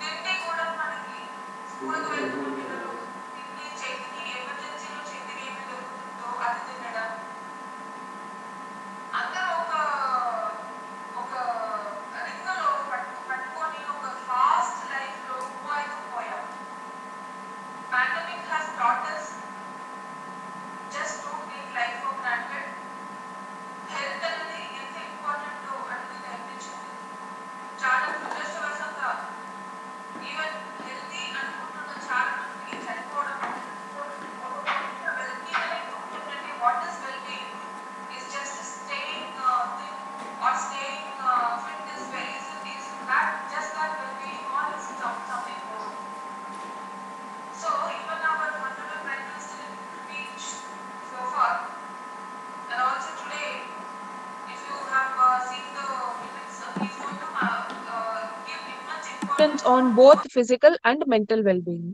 తిండి కూడా మనకి స్కూల్కి వెళ్తున్న పిల్లలు తిండి చేతికి ఎమర్జెన్సీలో చేతికి ఏమి దొరుకుతుందో అది తినడం, అందరూ ఒక రింగ్లో పట్టుకొని ఒక ఫాస్ట్ లైఫ్లో మూవ్ అయిపోయాం. Pandemic has taught us just don't take life for granted. Health అనేది ఎంత ఇంపార్టెంట్ అనేది నేర్పించింది. చాలా దురదృష్టవశంగా ఈవెన్ హెల్తీ అనుకుంటున్న చాలా మందికి చనిపోవడం, వెల్బీయింగ్ అనేది ఉంటుందండి. What is wellbeing is just staying thin or staying fit is that just that well-being or is something more. So even our Honorable Prime Minister speech so far, and also today, if you have seen the minutes, he's going to give much importance on both physical and mental well-being.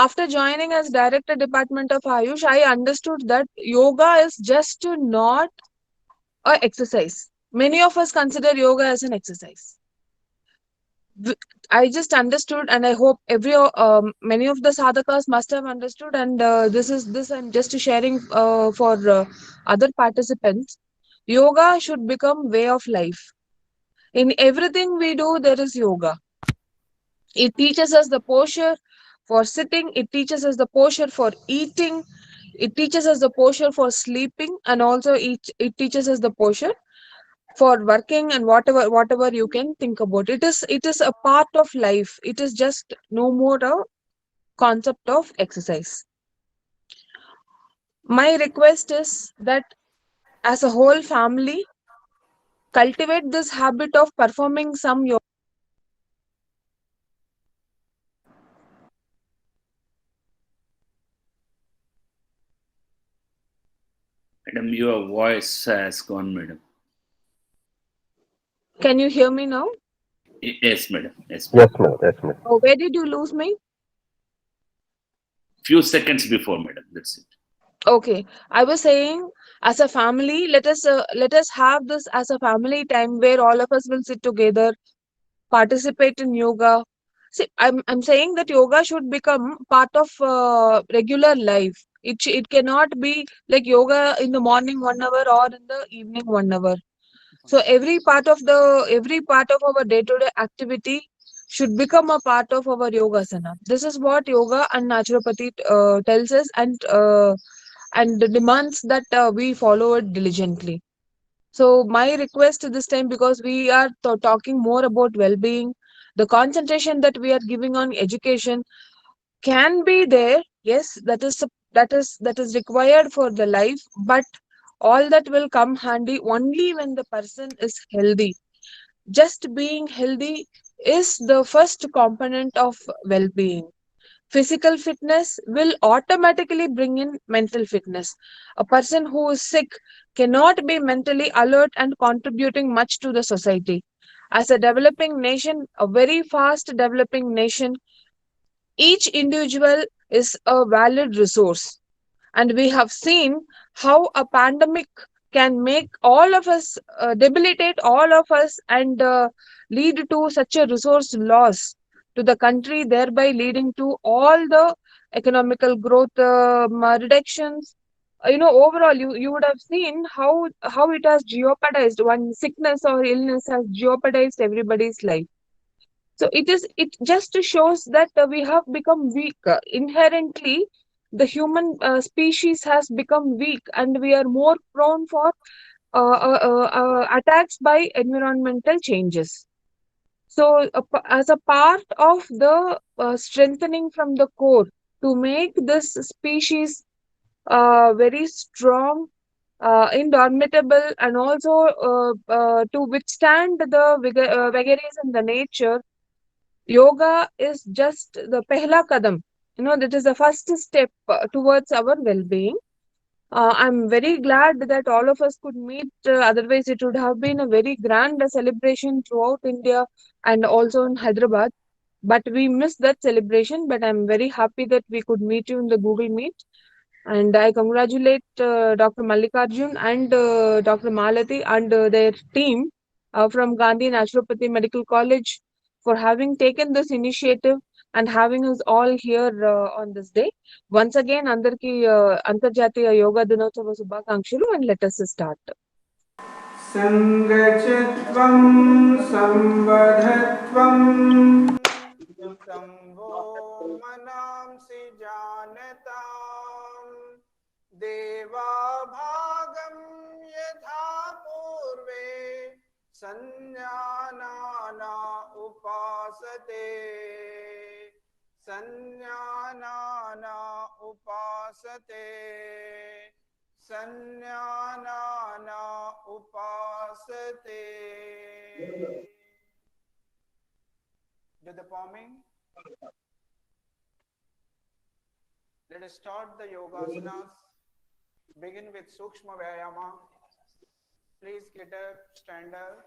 After joining as Director Department of Ayush, I understood that yoga is just not a exercise. Many of us consider yoga as an exercise. I just understood, and I hope many of the sadhakas must have understood. And this I'm just sharing for other participants. Yoga should become way of life. In everything we do, there is yoga. It teaches us the posture for sitting. It teaches us the posture for eating. It teaches us the posture for sleeping, and also it teaches us the posture for working and whatever you can think about. It is a part of life. It is just no more a concept of exercise. My request is that as a whole family, cultivate this habit of performing some yoga. Madam, your voice has gone, madam. Can you hear me now? Yes, madam. Yes, Yes, madam. ma'am. Yes, ma'am. Oh, where did you lose me? Few seconds before, madam. That's it. Okay, I was saying, as a family, let us have this as a family time where all of us will sit together, participate in yoga. See, I'm saying that yoga should become part of regular life. It cannot be like yoga in the morning 1 hour or in the evening 1 hour. So every part of our day-to-day activity should become a part of our yogasana. This is what yoga and naturopathy tells us, and demands that we follow it diligently. So my request this time, because we are talking more about well-being, the concentration that we are giving on education can be there. Yes, that is required for the life, but all that will come handy only when the person is healthy. Just being healthy is the first component of well-being. Physical fitness will automatically bring in mental fitness. A person who is sick cannot be mentally alert and contributing much to the society. As a developing nation, a very fast developing nation, each individual is a valid resource. And we have seen how a pandemic can make all of us, debilitate all of us, and lead to such a resource loss to the country, thereby leading to all the economical growth reductions. Overall, you would have seen how it has jeopardized, one sickness or illness has jeopardized everybody's life. So it just shows that we have become weak. Inherently, the human species has become weak, and we are more prone for attacks by environmental changes. So, as a part of the strengthening from the core to make this species very strong, indomitable, and also to withstand the vagaries in the nature, yoga is just the pehla kadam. That is the first step towards our well-being. I'm very glad that all of us could meet. Otherwise, it would have been a very grand celebration throughout India and also in Hyderabad. But we missed that celebration. But I'm very happy that we could meet you in the Google Meet. And I congratulate Dr. Mallikarjun and Dr. Malati and their team from Gandhi Naturopathy Medical College for having taken this initiative and having us all here on this day. Once again, Andarki Antarjatiya Yoga Dinotsava Shubhakankshalu, and let us start. सङ्गचत्वं संवधत्वं शम्भो मनांसि जानताम् देवाभागं यथा पूर्वे संज्ञानाना उपासते संज्ञानाना उपासते संज्ञानाना upasate. Do the palming. Let us start the yoga asanas. Begin with Sukshma Vyayama. Please get up, stand up.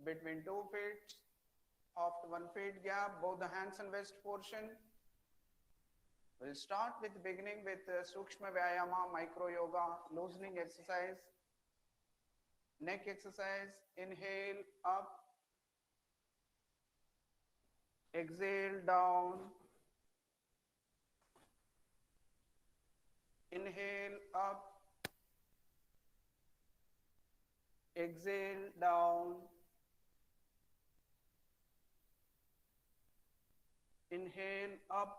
Between 2 feet, after 1 feet gap, both the hands and waist portion. We'll start with beginning with Sukshma Vyayama, micro yoga, loosening exercise, neck exercise. Inhale up, exhale down, inhale up, exhale down, inhale up,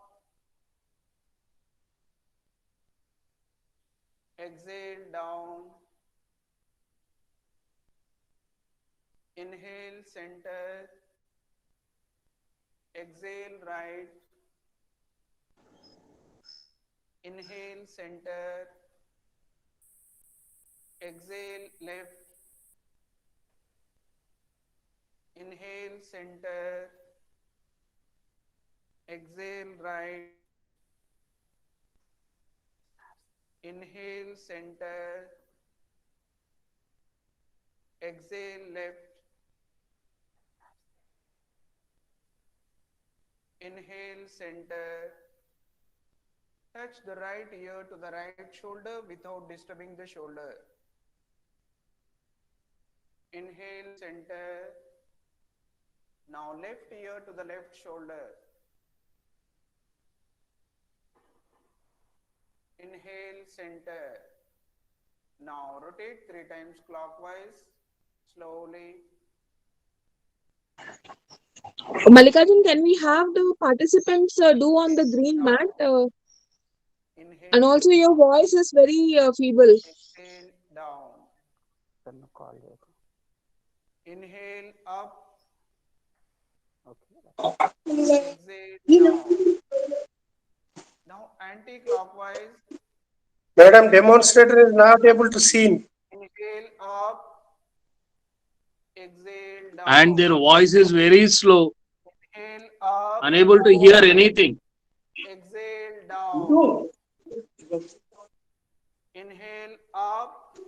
exhale down, inhale center, exhale right, inhale center, exhale left, inhale center, exhale right, inhale center, exhale left, inhale center. Touch the right ear to the right shoulder without disturbing the shoulder. Inhale center. Now left ear to the left shoulder. Inhale center. Now rotate 3 times clockwise, slowly. Mallikarjun, can we have the participants do on the green mat? Inhale. And also your voice is very feeble. Exhale down. Inhale up. Exhale down. Now anti-clockwise. Madam, demonstrator is not able to see. Inhale up. Exhale down. And their voice is very slow. Inhale up. Unable to hear anything. Exhale down. Inhale up.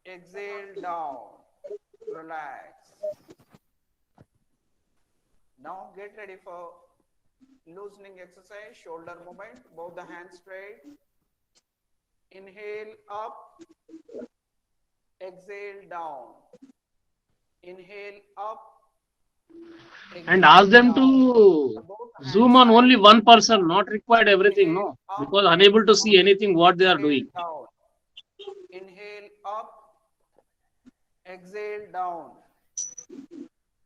Exhale down. Relax. Now get ready for loosening exercise, shoulder movement, both the hands straight. Inhale up, exhale down. Inhale up. And ask them to zoom on only one person, not required everything, no? Because unable to see anything what they are doing. Down. Inhale up, exhale down.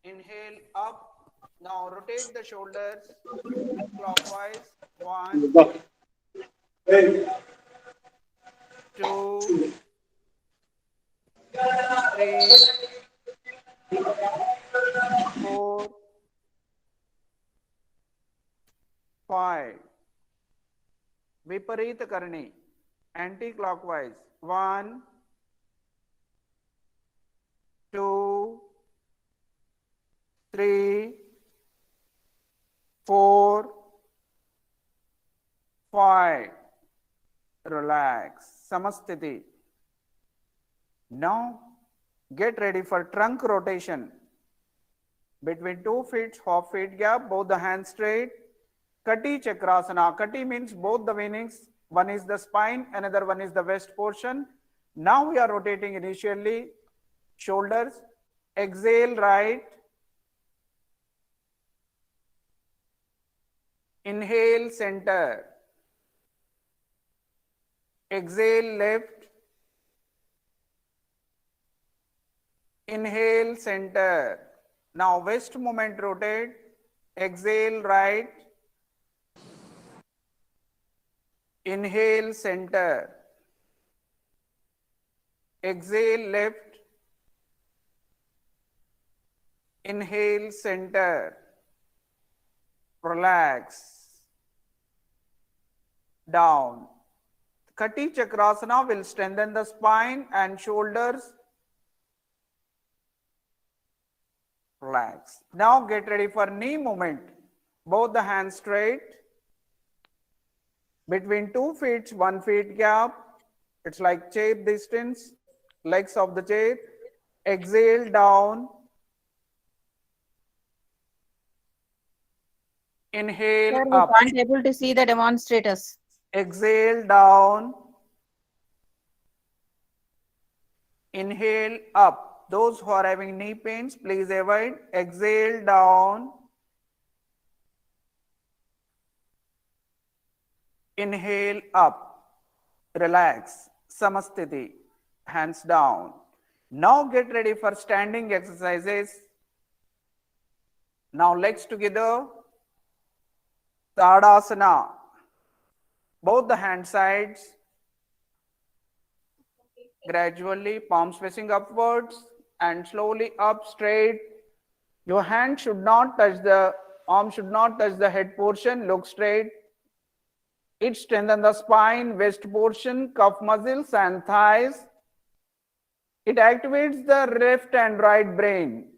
Inhale up. Now rotate the shoulders clockwise. 1, 2, 3, 4, 5. Viparita Karni. Anti-clockwise. 1, 2, 3, 4, 5. Relax. Samasthiti. Now get ready for trunk rotation. Between 2 feet, half feet gap, both the hands straight. Kati Chakrasana. Kati means both the wings. One is the spine, another one is the waist portion. Now we are rotating initially shoulders. Exhale right. Inhale center. Exhale left. Inhale center. Now waist movement rotate. Exhale right. Inhale center. Exhale left. Inhale center. Relax. Down. Kati Chakrasana will strengthen the spine and shoulders. Relax. Now get ready for knee movement. Both the hands straight. Between 2 feet, 1 feet gap. It's like chair distance. Legs of the chair. Exhale down. Inhale Sir, we up. can't able to see the demonstrators. Exhale down. Inhale up. Those who are having knee pains, please avoid. Exhale down. Inhale up. Relax. Samasthiti. Hands down. Now get ready for standing exercises. Now legs together. Tadasana. Both the hand sides. Gradually, palms facing upwards and slowly up straight. Your hand should not touch the arm, should not touch the head portion. Look straight. It strengthens the spine, waist portion, calf muscles and thighs. It activates the left and right brain.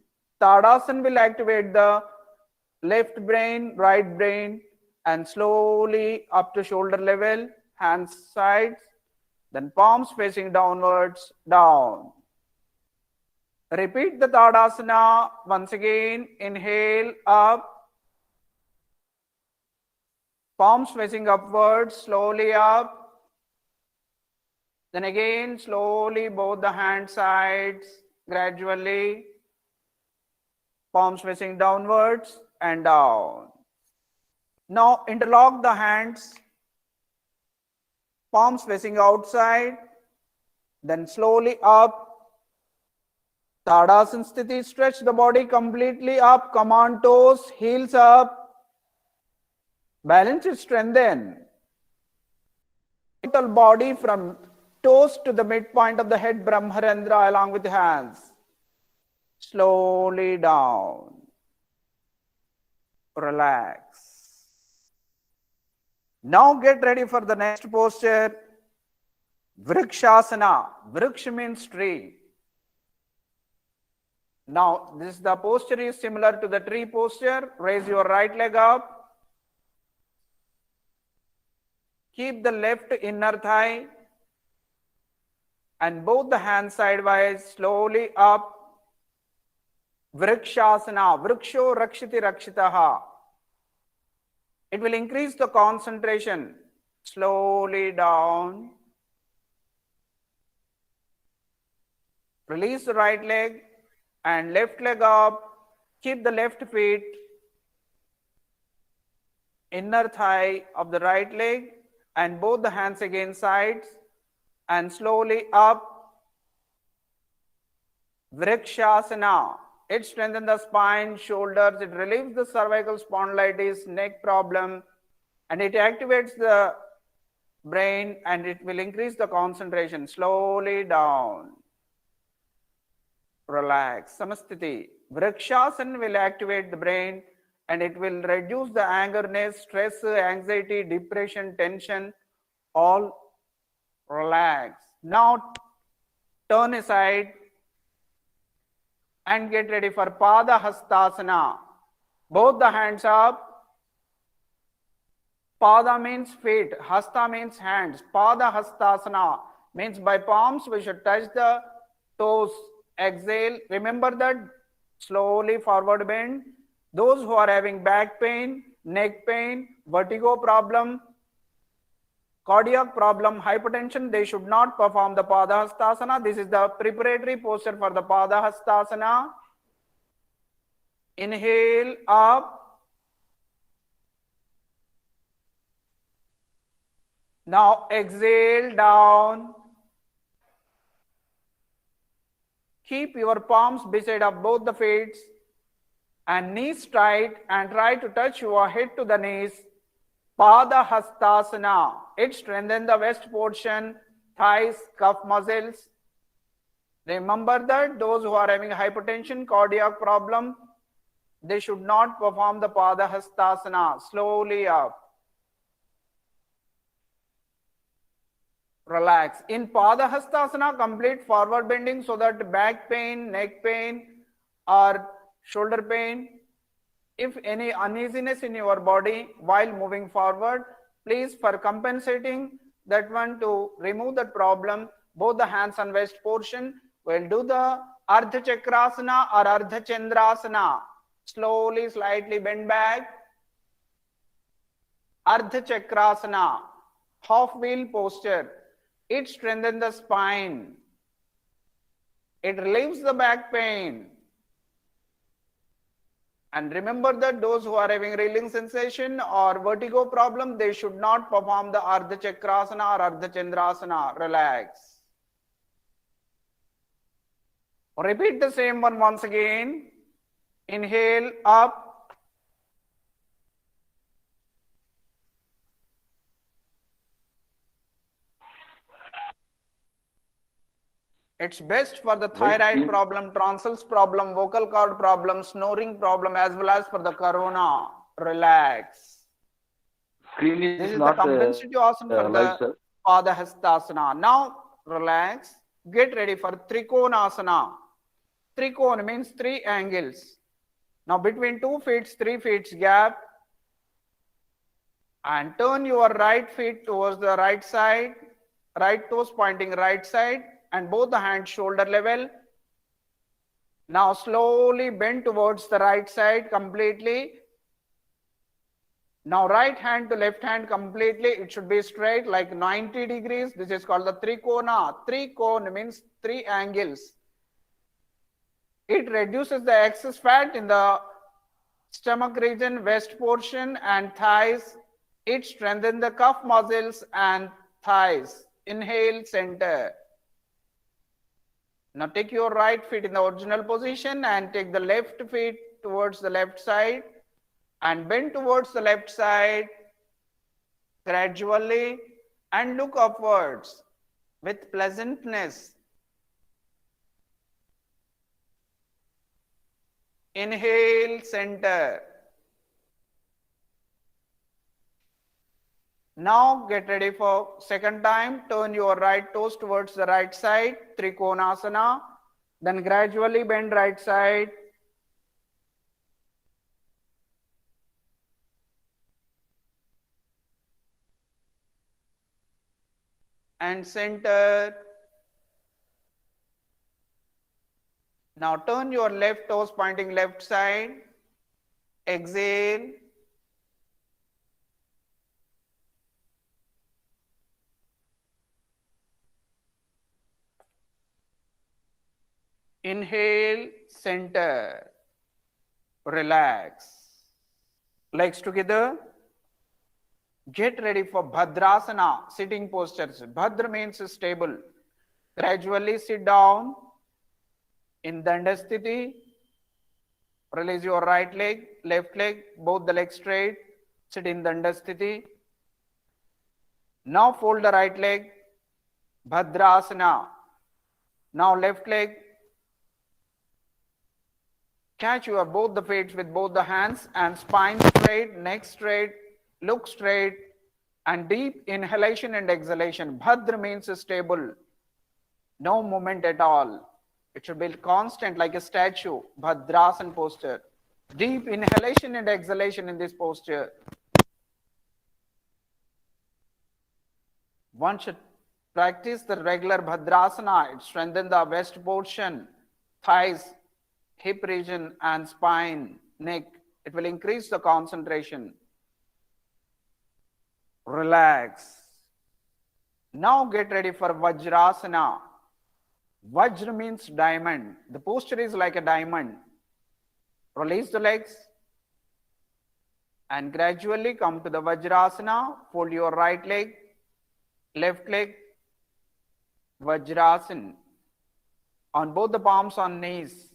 Tadasana will activate the left brain, right brain, and slowly up to shoulder level, hands sides, then palms facing downwards, down. Repeat the Tadasana once again. Inhale up, palms facing upwards, slowly up. Then again, slowly both the hand sides, gradually, palms facing downwards and down. Now interlock the hands, palms facing outside, then slowly up. Tadasana Sthiti, stretch the body completely up, come on toes, heels up. Balance is strengthen. Total body from toes to the midpoint of the head, Brahmarandra, along with the hands. Slowly down. Relax. Now get ready for the next posture. Vrikshasana. Vriksha means tree. Now, the posture is similar to the tree posture. Raise your right leg up. Keep the left inner thigh and both the hands sidewise, slowly up. Vrikshasana. Vriksho rakshiti rakshitaha. It will increase the concentration. Slowly down. Release the right leg and left leg up. Keep the left feet, inner thigh of the right leg and both the hands against sides and slowly up. Vrikshasana. It strengthens the spine, shoulders, it relieves the cervical spondylitis, neck problem, and it activates the brain and it will increase the concentration. Slowly down. Relax. Samasthiti. Vrikshasana will activate the brain and it will reduce the angerness, stress, anxiety, depression, tension, all relax. Now turn aside and get ready for Pada Hastasana. Both the hands up. Pada means feet, Hasta means hands. Pada Hastasana means by palms we should touch the toes. Exhale. Remember that slowly forward bend. Those who are having back pain, neck pain, vertigo problem, cardiac problem, hypertension, they should not perform the Padahastasana. This is the preparatory posture for the Padahastasana. Inhale up. Now exhale down. Keep your palms beside of both the feet and knees straight and try to touch your head to the knees. Padahastasana. It strengthens the waist portion, thighs, calf muscles. Remember that those who are having hypertension, cardiac problem, they should not perform the Padahastasana. Slowly up. Relax. In Padahastasana, complete forward bending so that back pain, neck pain, or shoulder pain, if any uneasiness in your body while moving forward, please, for compensating that one, to remove that problem, both the hands and waist portion, we'll do the Ardha Chakrasana or Ardha Chandrasana. Slowly, slightly bend back. Ardha Chakrasana, half wheel posture. It strengthens the spine. It relieves the back pain. And remember that those who are having reeling sensation or vertigo problem, they should not perform the Ardha Chakrasana or Ardha Chandrasana. Relax. Repeat the same one once again. Inhale up. It's best for the thyroid problem, tonsils problem, vocal cord problem, snoring problem, as well as for the corona. Relax. Screen This is is the not compensative asana for live, the sir. Padahastasana. Now relax. Get ready for Trikonasana. Trikona means three angles. Now between 2 feet, 3 feet gap, and turn your right feet towards the right side, right toes pointing right side, and both the hands shoulder level. Now slowly bend towards the right side completely. Now right hand to left hand completely. It should be straight like 90 degrees. This is called the Trikona. Trikona means three angles. It reduces the excess fat in the stomach region, waist portion and thighs. It strengthens the calf muscles and thighs. Inhale, center. Now take your right foot in the original position and take the left feet towards the left side and bend towards the left side gradually and look upwards with pleasantness. Inhale, center. Now get ready for second time. Turn your right toes towards the right side, Trikonasana. Then gradually bend right side. And center. Now turn your left toes pointing left side. Exhale. Inhale, center. Relax. Legs together. Get ready for Bhadrasana, sitting postures. Bhadra means stable. Gradually sit down in Dandasthiti. Release your right leg, left leg, both the legs straight. Sit in Dandasthiti. Now fold the right leg, Bhadrasana. Now left leg. Catch your both the feet with both the hands and spine straight, neck straight, look straight, and deep inhalation and exhalation. Bhadra means stable, no movement at all. It should be constant like a statue, Bhadrasana posture. Deep inhalation and exhalation in this posture. One should practice the regular Bhadrasana. It strengthens the waist portion, thighs, hip region and spine, neck. It will increase the concentration. Relax. Now get ready for Vajrasana. Vajra means diamond. The posture is like a diamond. Release the legs and gradually come to the Vajrasana. Fold your right leg, left leg, Vajrasana. On both the palms on knees.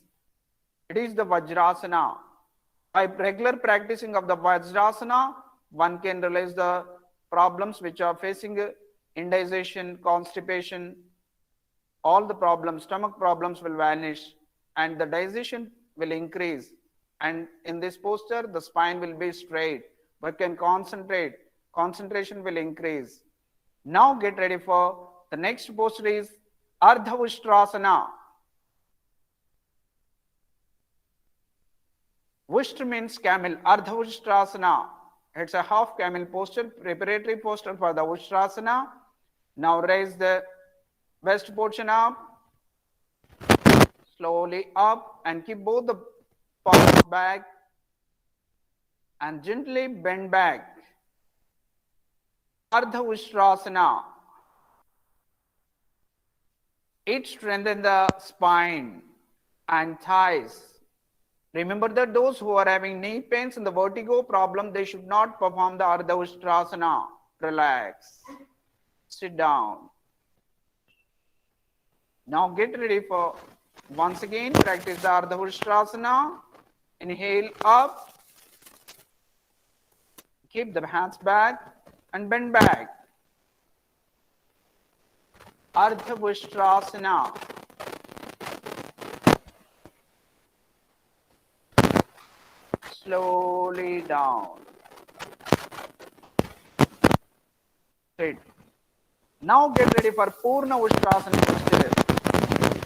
It is the Vajrasana. By regular practicing of the Vajrasana, one can realize the problems which are facing indigestion, constipation, all the problems, stomach problems will vanish and the digestion will increase. And in this posture, the spine will be straight. But can concentrate, concentration will increase. Now get ready for the next posture is Ardha Ushtrasana. Ushtra means camel, Ardha Ushtrasana. It's a half camel posture, preparatory posture for the Ushtrasana. Now raise the waist portion up, slowly up and keep both the palms back and gently bend back. Ardha Ushtrasana. It strengthens the spine and thighs. Remember that those who are having knee pains and the vertigo problem, they should not perform the Ardha Ushtrasana. Relax. Sit down. Now get ready for once again practice the Ardha Ushtrasana. Inhale up. Keep the hands back and bend back. Ardha Ushtrasana. Slowly down. Sit. Now get ready for Purna Ushtrasana posture.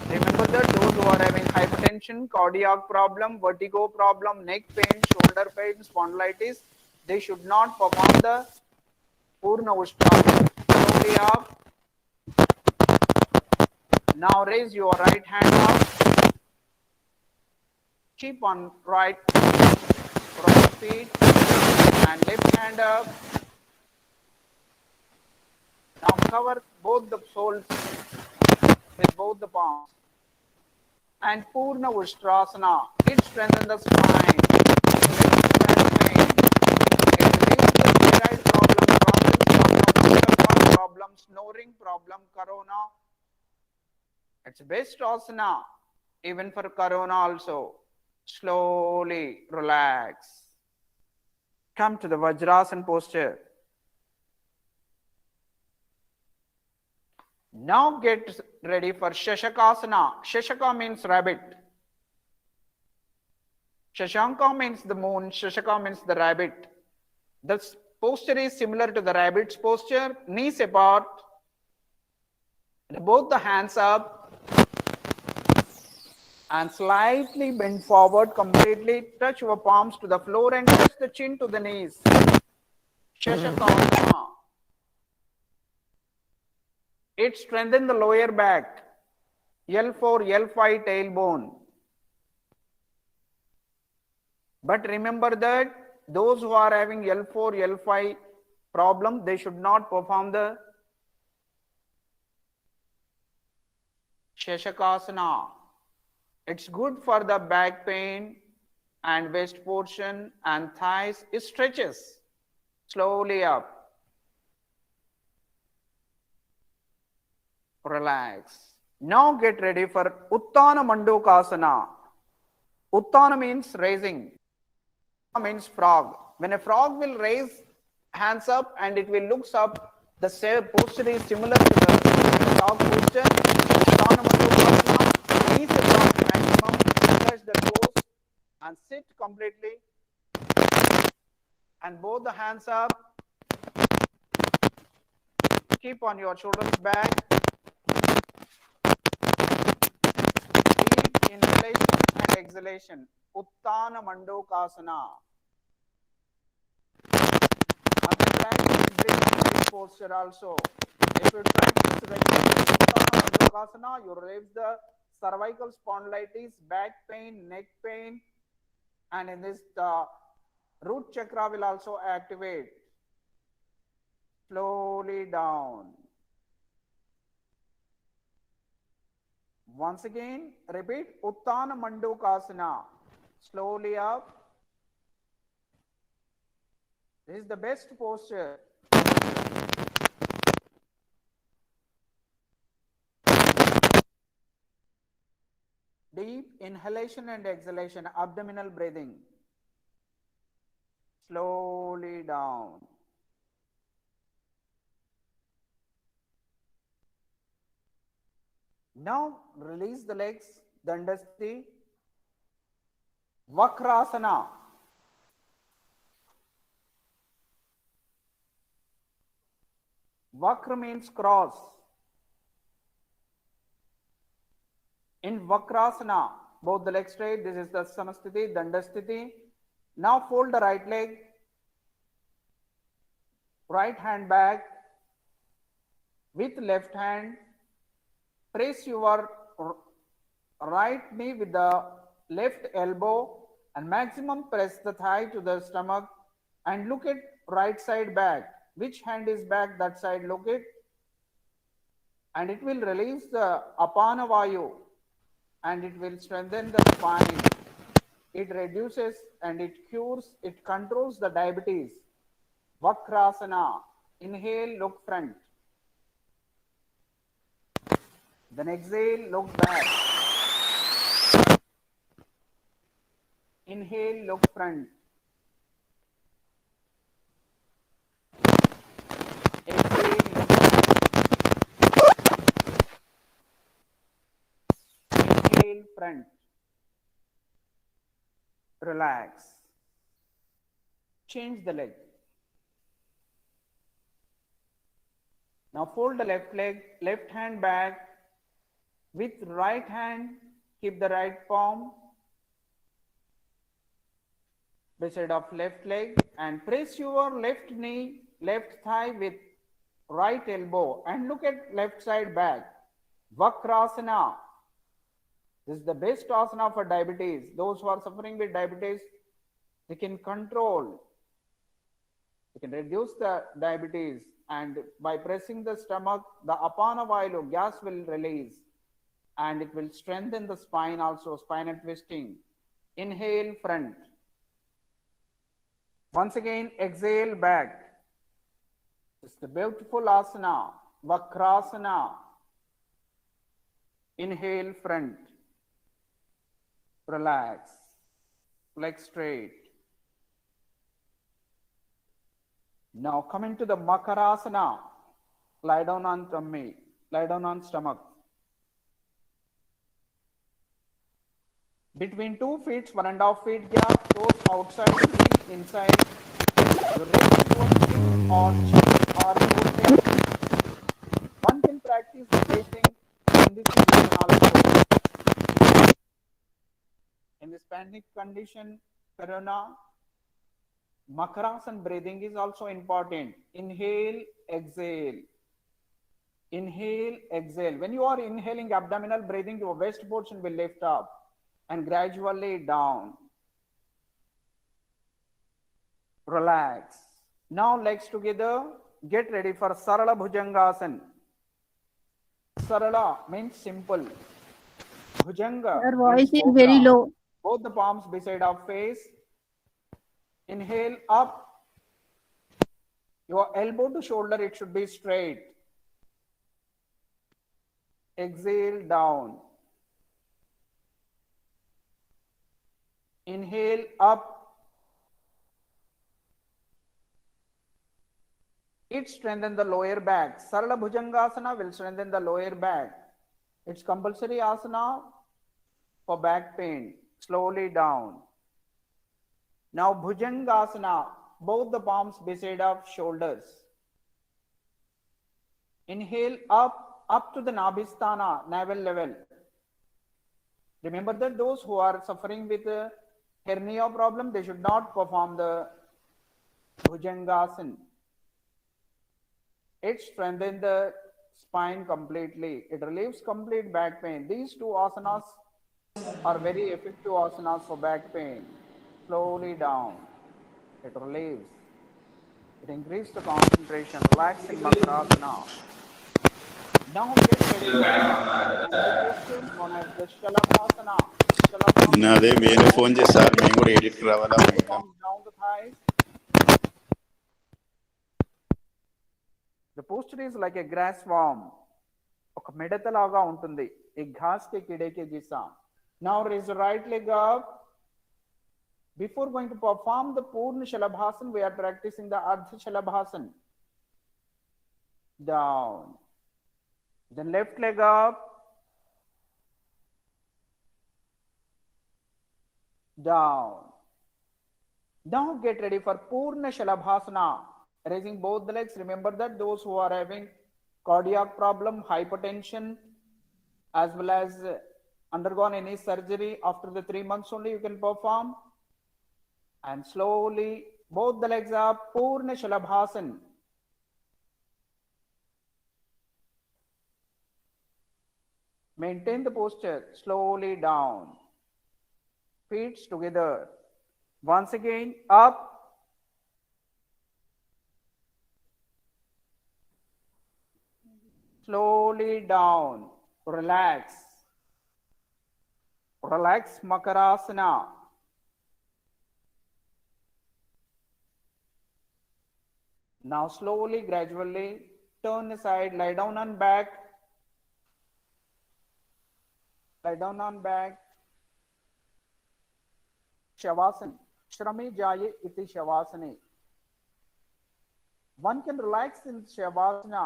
Remember that those who are having hypertension, cardiac problem, vertigo problem, neck pain, shoulder pain, spondylitis, they should not perform the Purna Ushtrasana. Slowly up. Now raise your right hand up. Keep on right feet and left hand up. Now cover both the soles with both the palms. And Purna Ushtrasana. It strengthens the spine. It relieves the thyroid problem, snoring problem, corona. It's best asana, even for corona also. Slowly relax. Come to the Vajrasana posture. Now get ready for Shashakasana. Shashaka means rabbit. Shashanka means the moon. Shashaka means the rabbit. The posture is similar to the rabbit's posture. Knees apart. Both the hands up. And slightly bend forward completely. Touch your palms to the floor and touch the chin to the knees. Shashakasana. It strengthens the lower back. L4, L5 tailbone. But remember that those who are having L4, L5 problem, they should not perform the Shashakasana. It's good for the back pain and waist portion and thighs. It stretches slowly up. Relax. Now get ready for Uttana Mandokasana. Uttana means raising. Means frog. When a frog will raise hands up and it will look up, the posture is similar to the frog posture. Uttana Mandokasana. Knees across maximum. Touch the toes and sit completely. And both the hands up. Keep on your shoulders back. Deep inhalation and exhalation. Uttana Mandokasana. And then practice breathing in this posture also. If you practice regularly Uttana Mandokasana, you relieve the cervical spondylitis, back pain, neck pain, and in this the root chakra will also activate. Slowly down. Once again, repeat Uttana Mandukasana. Slowly up. This is the best posture. Deep inhalation and exhalation, abdominal breathing. Slowly down. Now release the legs, Dandasthi, Vakrasana. Vakra means cross. In Vakrasana, both the legs straight, this is the Samasthiti, Dandasthiti. Now fold the right leg, right hand back, with left hand, press your right knee with the left elbow and maximum press the thigh to the stomach and look at right side back. Which hand is back, that side look it. And it will release the Apana Vayu and it will strengthen the spine. It reduces and it cures, it controls the diabetes. Vakrasana. Inhale, look front. Then exhale, look back. Inhale, look front. Exhale, look back. Inhale, front. Relax. Change the leg. Now fold the left leg, left hand back. With right hand, keep the right palm beside of left leg and press your left knee, left thigh with right elbow and look at left side back. Vakrasana. This is the best asana for diabetes. Those who are suffering with diabetes, they can control, they can reduce the diabetes, and by pressing the stomach, the Apana Vayu, gas will release. And it will strengthen the spine also, spinal twisting. Inhale, front. Once again, exhale, back. It's the beautiful asana, Vakrasana. Inhale, front. Relax. Leg straight. Now come into the Makarasana. Lie down on tummy. Lie down on stomach. Between 2 feet, 1.5 feet gap, toes outside, feet inside. You raise both feet or chin or both. One can practice breathing in this position also. In this panic condition, Corona, Makarasana breathing is also important. Inhale, exhale. Inhale, exhale. When you are inhaling abdominal breathing, your waist portion will lift up and gradually down. Relax. Now legs together. Get ready for Sarala Bhujangasana. Sarala means simple. Bhujanga. Your voice means is very cobra. low. Both the palms beside our face. Inhale up. Your elbow to shoulder, it should be straight. Exhale down. Inhale up. It strengthens the lower back. Sarala Bhujangasana will strengthen the lower back. It's compulsory asana for back pain. Slowly down. Now Bhujangasana, both the palms beside of shoulders. Inhale up to the Nabhisthana, navel level. Remember that those who are suffering with hernia problem, they should not perform the Bhujangasana. It strengthens the spine completely. It relieves complete back pain. These two asanas are very effective asanas for back pain. Slowly down. It relieves. It increases the concentration. Relax in Makarasana. Now get ready for the posture known as the Shalabhasana. Shalabhasana. నాదే వేరే phone చేసి sir మేము కూడా ఎడిట్కి రావాలా ఇంకా Palms down the thighs. The posture is like a grass worm. ఒక మిడతలాగా ఉంటుంది. एक घास के कीड़े के जैसा. Now raise the right leg up. Before going to perform the Purna Shalabhasana, we are practicing the Ardha Shalabhasana. Down. Then left leg up. Down. Now get ready for Purna Shalabhasana. Raising both the legs. Remember that those who are having cardiac problem, hypertension, as well as undergone any surgery, after the 3 months only you can perform. And slowly both the legs up, Purna Shalabhasana. Maintain the posture, slowly down. Feet together. Once again, up. Slowly down. Relax. Relax Makarasana. Now slowly, gradually, turn aside, lie down on back. Lie down on back. Shavasana. Shrame Jaye iti Shavasane. One can relax in Shavasana.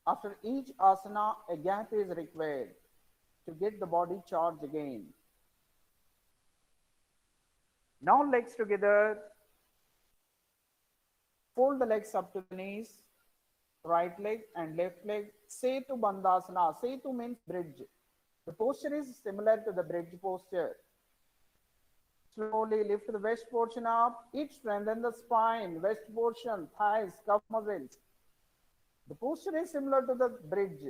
After each asana, a gap is required to get the body charged again. Now legs together. Fold the legs up to the knees. Right leg and left leg. Setu Bandhasana. Setu means bridge. The posture is similar to the bridge posture. Slowly lift the waist portion up. It strengthens the spine, waist portion, thighs, calf muscles. The posture is similar to the bridge.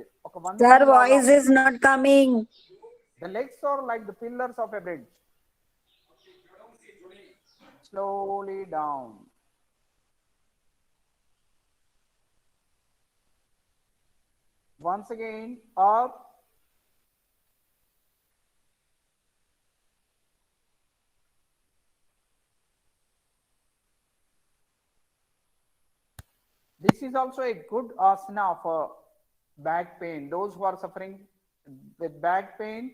Sir, voice is not coming. The legs are like the pillars of a bridge. Slowly down. Once again, up. This is also a good asana for back pain. Those who are suffering with back pain,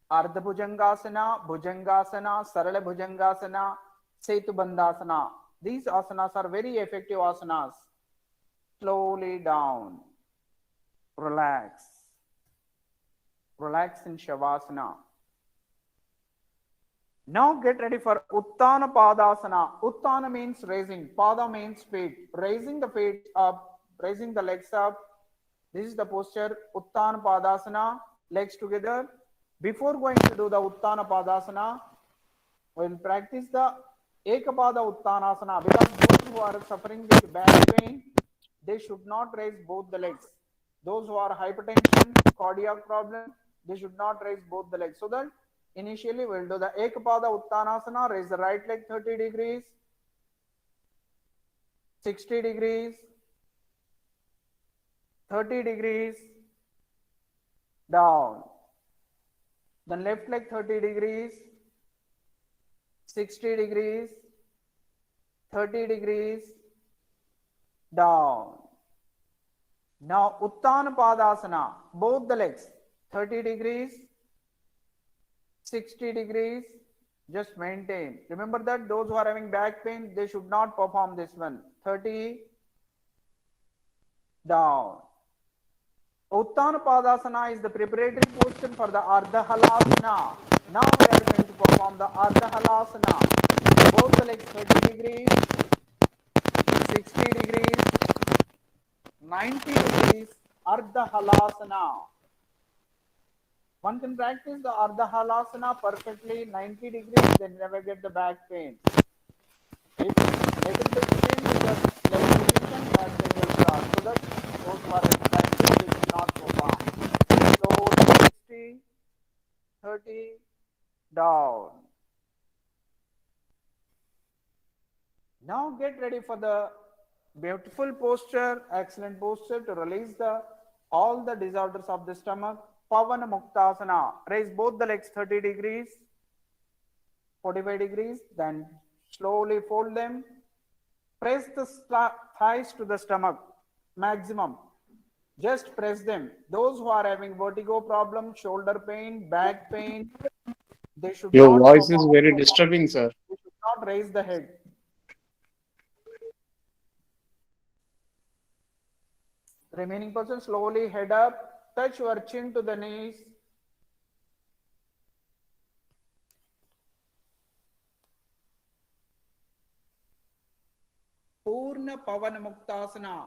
Ardha Bhujangasana, Bhujangasana, Sarala Bhujangasana, Setu Bandhasana. These asanas are very effective asanas. Slowly down. Relax. Relax in Shavasana. Now get ready for Uttana Padasana. Uttana means raising. Pada means feet. Raising the feet up, raising the legs up. This is the posture. Uttana Padasana. Legs together. Before going to do the Uttana Padasana, we will practice the Ekapada Uttanasana. Because those who are suffering with back pain, they should not raise both the legs. Those who are hypertension, cardiac problem, they should not raise both the legs. So that initially we'll do the Ekapada Uttanasana. Raise the right leg 30 degrees, 60 degrees, 30 degrees, down. Then left leg 30 degrees, 60 degrees, 30 degrees, down. Now Uttana Padasana, both the legs 30 degrees, 60 degrees, just maintain. Remember that those who are having back pain, they should not perform this one. 30, down. Uttana Padasana is the preparatory position for the Ardha Halasana. Now we are going to perform the Ardha Halasana. Both the legs 30 degrees, 60 degrees, 90 degrees, Ardha Halasana. One can practice the Ardha Halasana perfectly 90 degrees, then never get the back pain. If little bit pain with the leg position, that they will start. So that those who are in practice, they should not perform. So 60, 30, down. Now get ready for the Beautiful posture, excellent posture to release all the disorders of the stomach. Pavana Muktasana. Raise both the legs 30 degrees, 45 degrees, then slowly fold them. Press the thighs to the stomach, maximum. Just press them. Those who are having vertigo problem, shoulder pain, back pain, they should Your not voice is perform. very disturbing, sir. They should not raise the head. Remaining person, slowly head up, touch your chin to the knees. Purna Pavana Muktasana.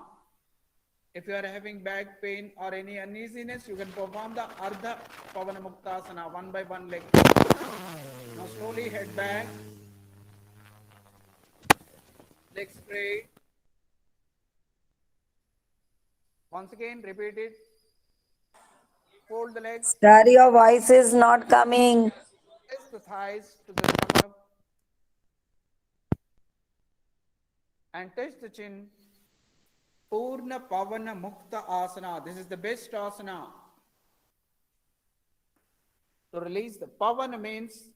If you are having back pain or any uneasiness, you can perform the Ardha Pavana Muktasana, one by one leg. Now slowly head back. Legs straight. Once again, repeat it. Fold the legs. Sir, your voice is not coming. Press the thighs to the stomach. And touch the chin. Purna Pavana Mukta Asana. This is the best asana. To release the Pavana means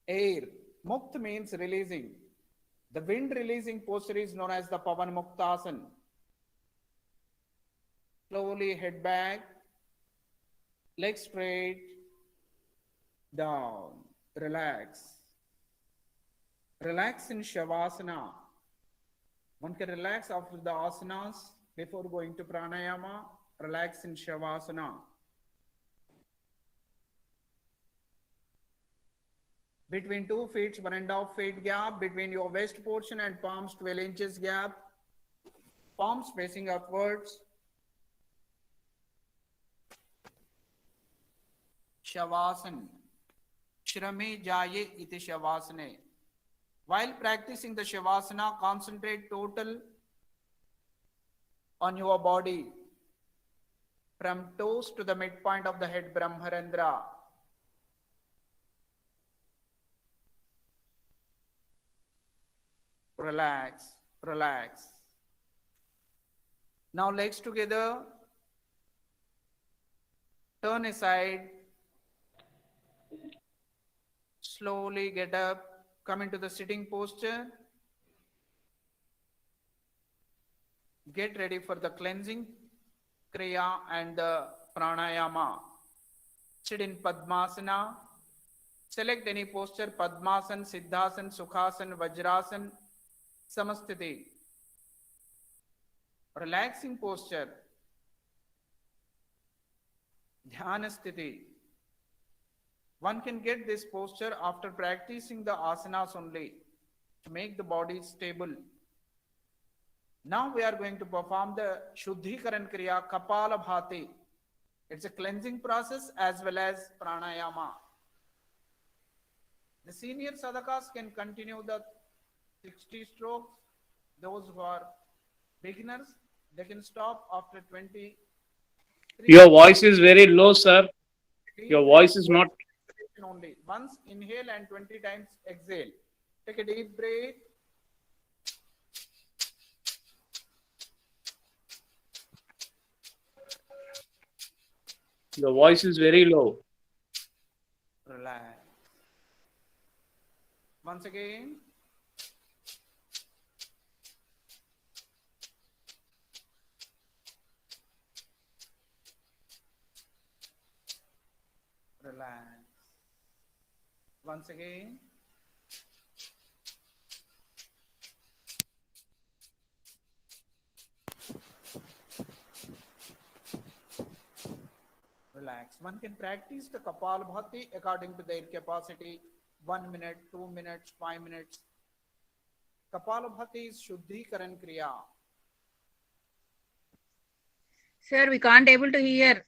air. Mukta means releasing. The wind releasing posture is known as the Pavana Muktasana. Slowly head back. Legs straight. Down. Relax. Relax in Shavasana. One can relax after the asanas before going to pranayama. Relax in Shavasana. Between 2 feet, 1.5 feet gap between your waist portion and palms, 12 inches gap. Palms facing upwards. Shavasana. Shrame jaye iti Shavasane. While practicing the Shavasana, concentrate total on your body. From toes to the midpoint of the head, Brahmarandra. Relax, relax. Now legs together. Turn aside. Slowly get up. Come into the sitting posture. Get ready for the cleansing kriya and the pranayama. Sit in Padmasana. Select any posture: Padmasana, Siddhasana, Sukhasana, Vajrasana, Samasthiti. Relaxing posture. Dhyanasthiti. One can get this posture after practicing the asanas only to make the body stable. Now we are going to perform the Shuddhikaran Kriya Kapala Bhati. It's a cleansing process as well as pranayama. The senior sadhakas can continue the 60 strokes. Those who are beginners, they can stop after 20. Your voice is very low, sir. Your voice is not. Only once inhale and 20 times exhale. Take a deep breath. Your voice is very low. Relax. Once again. Relax. Once again. Relax. One can practice the Kapalabhati according to their capacity. 1 minute, 2 minutes, 5 minutes. Kapalabhati is Shuddhikaran Kriya. Sir, we can't able to hear.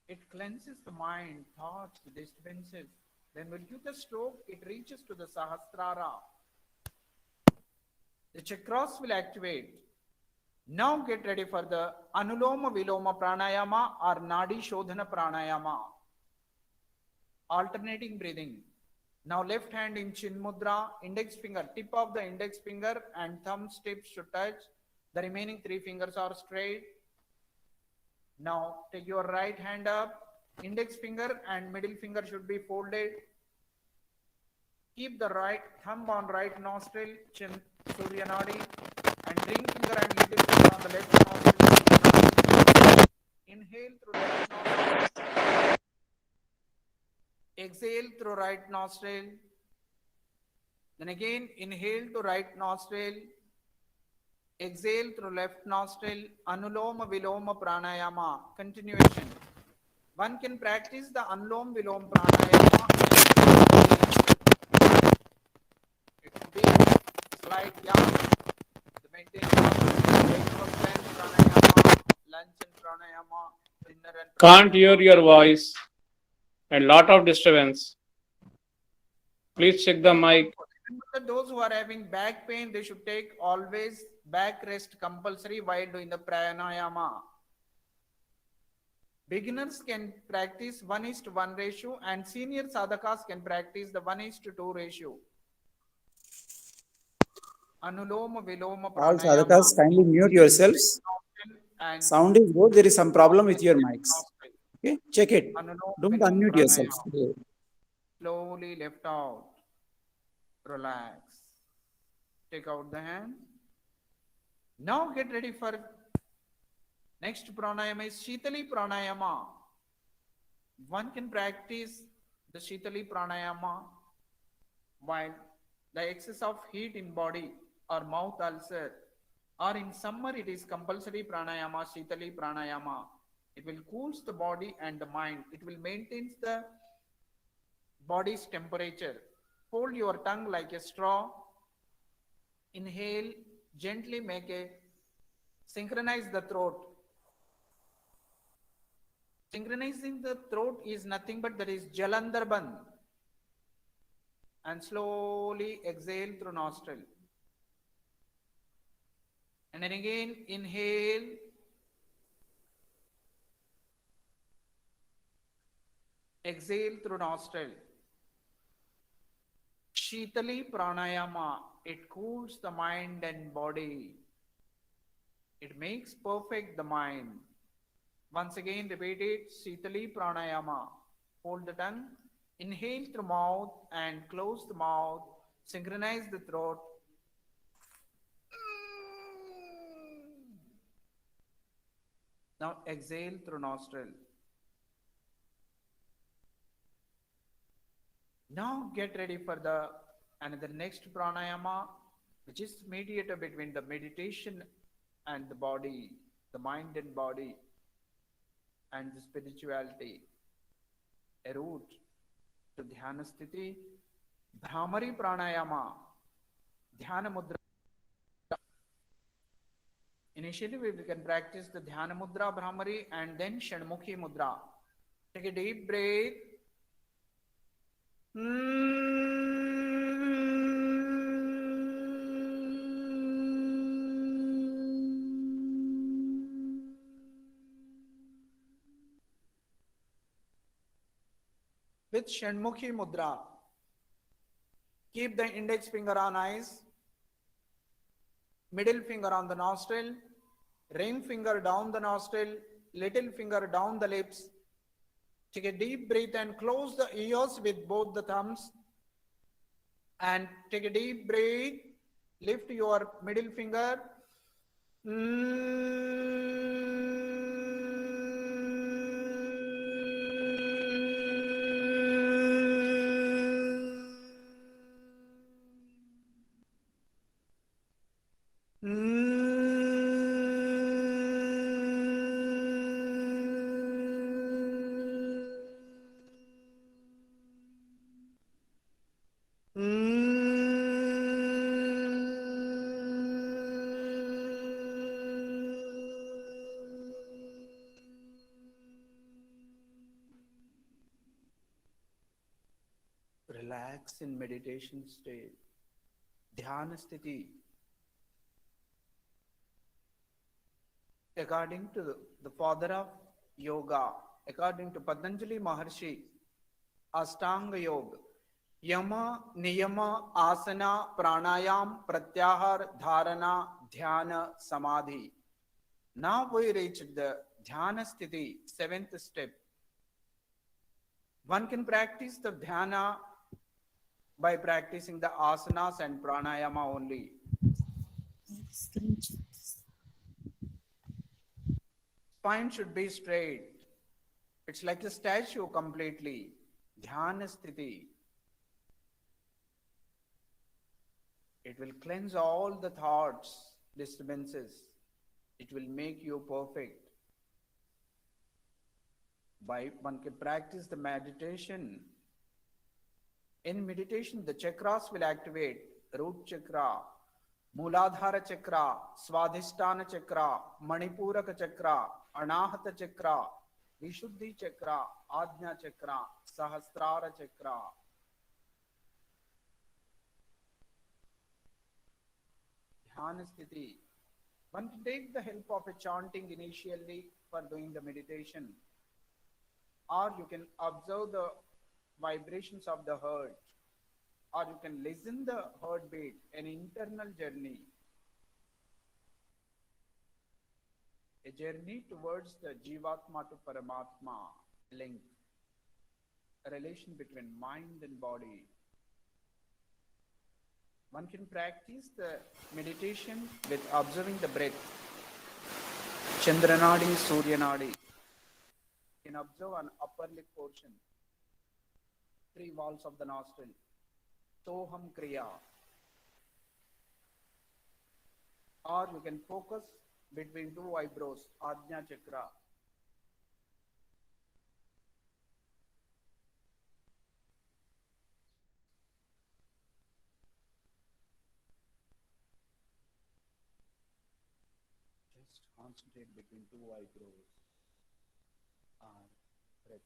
It cleanses the mind, thoughts, disturbances. Then when you do the stroke, it reaches to the Sahasrara. The chakras will activate. Now get ready for the Anuloma Viloma Pranayama or Nadi Shodhana Pranayama. Alternating breathing. Now left hand in Chin Mudra, index finger, tip of the index finger and thumb tips should touch. The remaining 3 fingers are straight. Now take your right hand up, index finger and middle finger should be folded. Keep the right thumb on right nostril, chin, Surya Nadi, and ring finger and little finger on the left nostril. Inhale through left nostril. Exhale through right nostril. Then again inhale to right nostril. Exhale through left nostril. Anuloma Viloma Pranayama. Continuation. One can practice the Anulom Vilom Pranayama. It could be slight yawn. The maintenance of strength pranayama, lunch and pranayama, dinner and Can't pranayama. hear your voice and lot of disturbance. Please check the mic. Remember that those who are having back pain, they should take always back rest compulsory while doing the pranayama. Beginners can practice 1:1 ratio and senior sadhakas can practice the 1:2 ratio. Anuloma Viloma All Pranayama. sadhakas, kindly mute yourselves. And Sound is good. There is some problem with your mics. Okay, check it. Anuloma Don't Viloma unmute yourselves. Pranayama. Slowly lift out. Relax. Take out the hand. Now get ready for next pranayama is Shitali Pranayama. One can practice the Shitali Pranayama while the excess of heat in body or mouth ulcer, or in summer it is compulsory pranayama, Shitali Pranayama. It will cools the body and the mind. It will maintain the body's temperature. Hold your tongue like a straw. Inhale, gently synchronize the throat. Synchronizing the throat is nothing but that is Jalandhar Bandh. And slowly exhale through nostril. And then again inhale. Exhale through nostril. Shitali Pranayama. It cools the mind and body. It makes perfect the mind. Once again repeat it. Shitali Pranayama. Hold the tongue. Inhale through mouth and close the mouth. Synchronize the throat. Now exhale through nostril. Now get ready for the another next pranayama, which is mediator between the meditation and the body, the mind and body, and the spirituality. A route to dhyana sthiti, Bhramari pranayama, dhyana mudra. Initially, we can practice the dhyana mudra, Bhramari, and then Shanmukhi mudra. Take a deep breath. With Shanmukhi mudra, keep the index finger on eyes, middle finger on the nostril, ring finger down the nostril, little finger down the lips. Take a deep breath and close the ears with both the thumbs. And take a deep breath. Lift your middle finger. Relax in meditation state. Dhyana sthiti. According to the father of yoga, according to Patanjali Maharshi, Ashtanga Yoga, Yama, Niyama, Asana, Pranayam, Pratyahar, Dharana, Dhyana, Samadhi. Now we reach the Dhyana Sthiti, seventh step. One can practice the Dhyana by practicing the asanas and pranayama only. Spine should be straight. It's like a statue completely. Dhyana Sthiti. It will cleanse all the thoughts, disturbances. It will make you perfect. By one can practice the meditation. In meditation, the chakras will activate. Root chakra, Mooladhara chakra, Swadhisthana chakra, Manipuraka chakra, Anahata chakra, Vishuddhi chakra, Ajna chakra, Sahasrara chakra. Dhyana Sthiti. One can take the help of a chanting initially for doing the meditation, or you can observe the vibrations of the heart, or you can listen the heartbeat, an internal journey, a journey towards the Jivatma to Paramatma link, a relation between mind and body. One can practice the meditation with observing the breath. Chandranadi, Suryanadi. You can observe an upper lip portion, 3 walls of the nostril. Soham Kriya. Or you can focus between 2 eyebrows, Ajna Chakra. Just concentrate between 2 eyebrows or breath.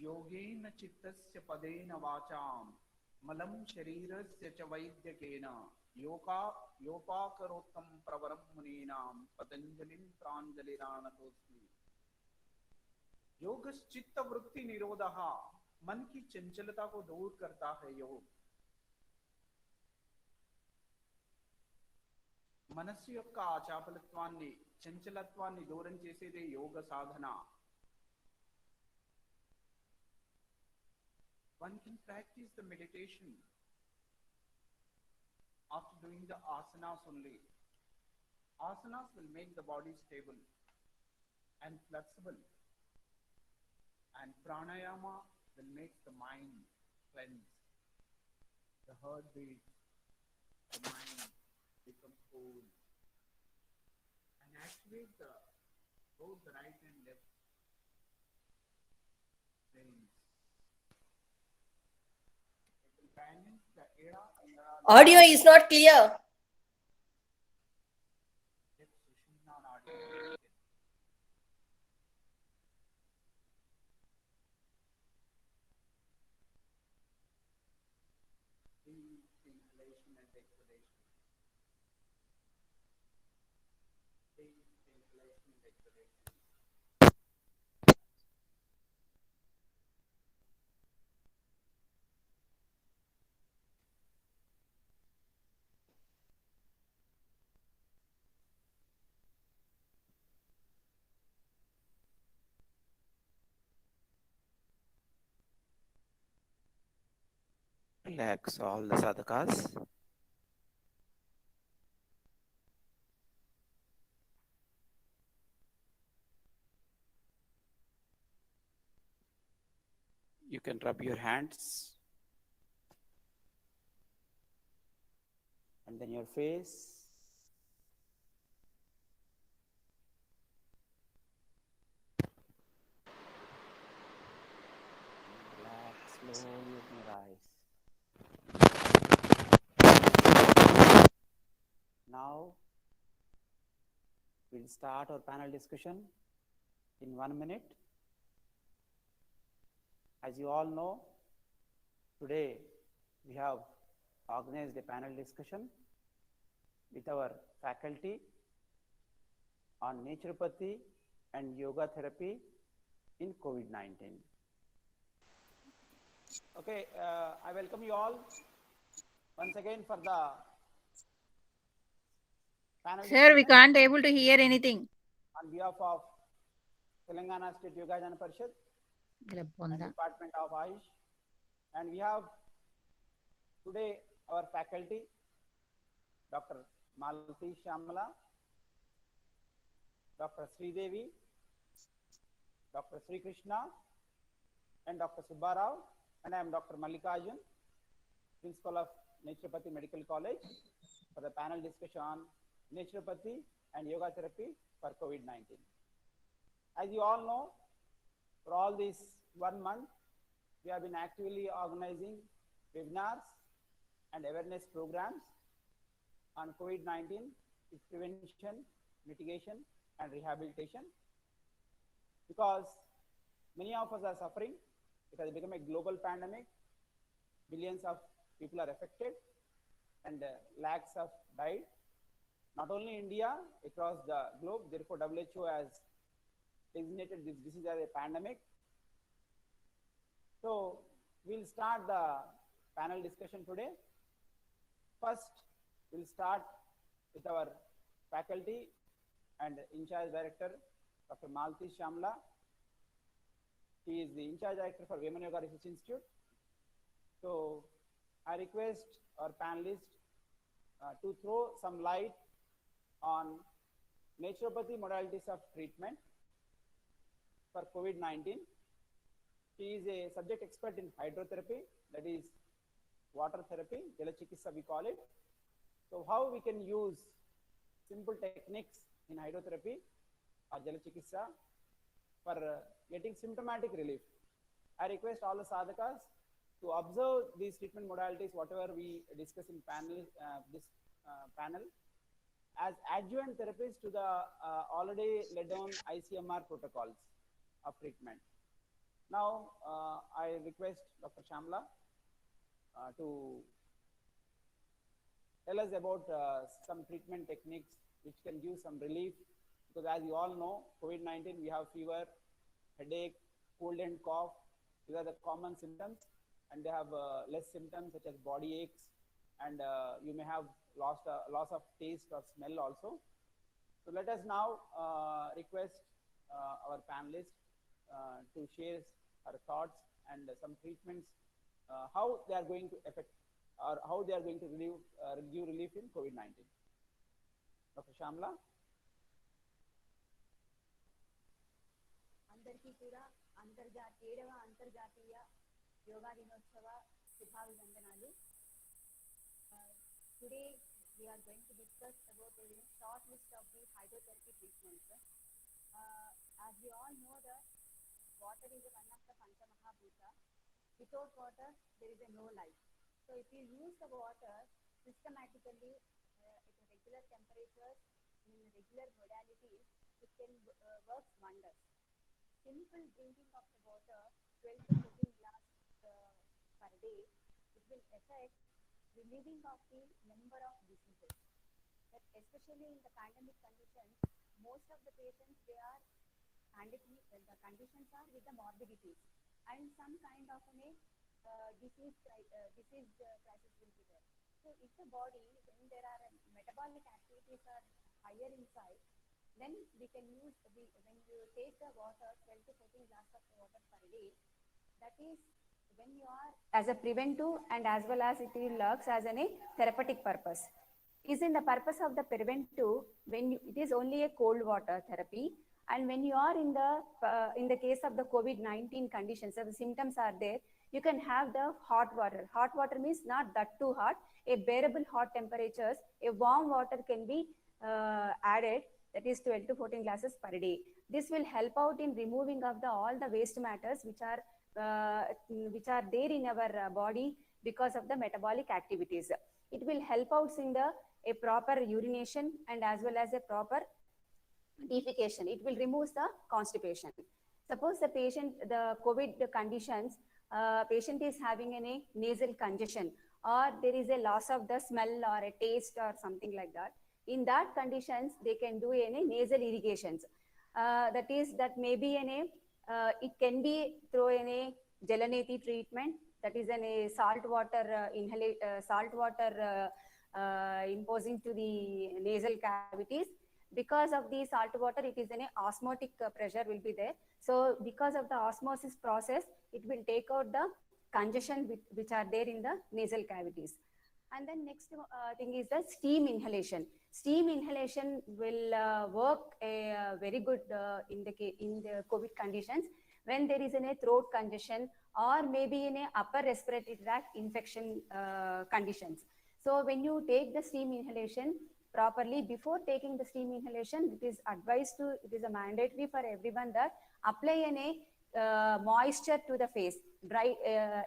योगेन चित्तस्य पदेन वाचाम मलं शरीरस्य च वैद्यकेन योपाकरोत्तम प्रवरम मुनीनाम पतंजलिं प्रांजलिरानतोस्मि। योग चित्त वृत्ति निरोधः, मन की चंचलता को दूर करता है योग। మనస్సు యొక్క ఆచాపలత్వాన్ని చంచలత్వాన్ని దూరం చేసేదే యోగ సాధన. One can practice the meditation after doing the asanas only. Asanas will make the body stable and flexible, and pranayama will make the mind cleanse, the heartbeat, the mind become cool, and activate both the right and left brains. Audio is not clear. Inhalation and exhalation. Inhalation and exhalation. Relax all the sadhakas. You can rub your hands and then your face. Relax slowly, open your eyes. Now, we'll start our panel discussion in 1 minute. As you all know, today we have organized a panel discussion with our faculty on naturopathy and yoga therapy in COVID-19. Okay, I welcome you all once again for the panel Sir, we discussion can't able to hear anything. on behalf of Telangana State Yoga Jana Parishad and Department of Ayush. And we have today our faculty, Dr. Malati Shamala, Dr. Sridevi, Dr. Sri Krishna, and Dr. Subbarao, and I am Dr. Mallikarjun, Principal of Naturopathy Medical College, for the panel discussion on naturopathy and yoga therapy for COVID-19. As you all know, for all this 1 month, we have been actively organizing webinars and awareness programs on COVID-19, its prevention, mitigation, and rehabilitation. Because many of us are suffering, it has become a global pandemic, billions of people are affected, and lakhs have died. Not only India, across the globe. Therefore, WHO has designated this disease as a pandemic. So, we'll start the panel discussion today. First, we'll start with our faculty and in-charge director, Dr. Malati Shamla. He is the in-charge director for Women Yoga Research Institute. So, I request our panelists to throw some light on naturopathy modalities of treatment for COVID-19. He is a subject expert in hydrotherapy, that is water therapy, Jala Chikitsa we call it. So how we can use simple techniques in hydrotherapy or Jala Chikitsa for getting symptomatic relief. I request all the sadhakas to observe these treatment modalities, whatever we discuss in panel, panel, as adjuvant therapies to the already laid down ICMR protocols of treatment. Now, I request Dr. Shamla to tell us about some treatment techniques which can give some relief, because as you all know, COVID-19, we have fever, headache, cold and cough. These are the common symptoms, and they have less symptoms such as body aches, and you may have loss of taste or smell also. So let us now request our panelists to share our thoughts and some treatments, how they are going to affect or how they are going to give relief in COVID-19. Dr. Shamla. అందరికీ కూడా ఏడవ అంతర్జాతీయ యోగా దినోత్సవ శుభాభివందనాలు. Today we are going to discuss about a short list of the hydrotherapy treatments. As we all know that water is one of the Panchamahabhuta. Without water, there is no life. So if you use the water systematically at a regular temperatures, in regular modalities, it can work wonders. Simple drinking of the water, 12 to 14 glasses per day, it will affect relieving of the number of diseases. But especially in the pandemic conditions, most of the patients, they are the conditions are with the morbidities and some kind of disease crisis will be there. So if the body, when there are metabolic activities are higher inside, then we can use when you take the water, 12 to 14 glasses of water per day, that is when you are as a preventive and as well as it works as a therapeutic purpose. Is in the purpose of the preventive when it is only a cold water therapy, and when you are in the case of the COVID-19 conditions, so the symptoms are there, you can have the hot water. Hot water means not that too hot, a bearable hot temperatures, a warm water can be added, that is 12 to 14 glasses per day. This will help out in removing of all the waste matters which are there in our body because of the metabolic activities. It will help out in the a proper urination and as well as a proper defecation. It will remove the constipation. Suppose the patient, the COVID conditions, patient is having a nasal congestion or there is a loss of the smell or a taste or something like that. In that conditions, they can do any nasal irrigations. That may be it can be through a Jalaneti treatment, that is a salt water imposing to the nasal cavities. Because of the salt water, it is an osmotic pressure will be there. So because of the osmosis process, it will take out the congestion which are there in the nasal cavities. And then next thing is the steam inhalation. Steam inhalation will work very good in the COVID conditions when there is a throat congestion or maybe in a upper respiratory tract infection conditions. So when you take the steam inhalation properly, before taking the steam inhalation, it is a mandatory for everyone that apply moisture to the face. Dry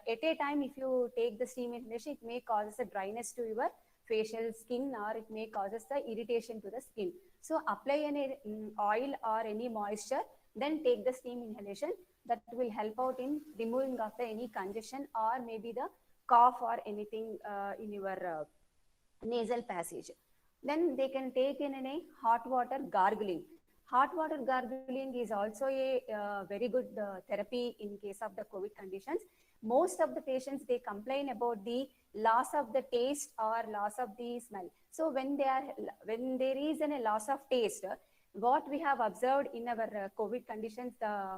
at a time, if you take the steam inhalation, it may cause a dryness to your facial skin or it may cause the irritation to the skin. So apply any oil or any moisture, then take the steam inhalation. That will help out in removing of any congestion or maybe the cough or anything in your nasal passage. Then they can take in a hot water gargling. Hot water gargling is also a very good therapy in case of the COVID conditions. Most of the patients, they complain about the loss of the taste or loss of the smell. So when there is a loss of taste, what we have observed in our COVID conditions, the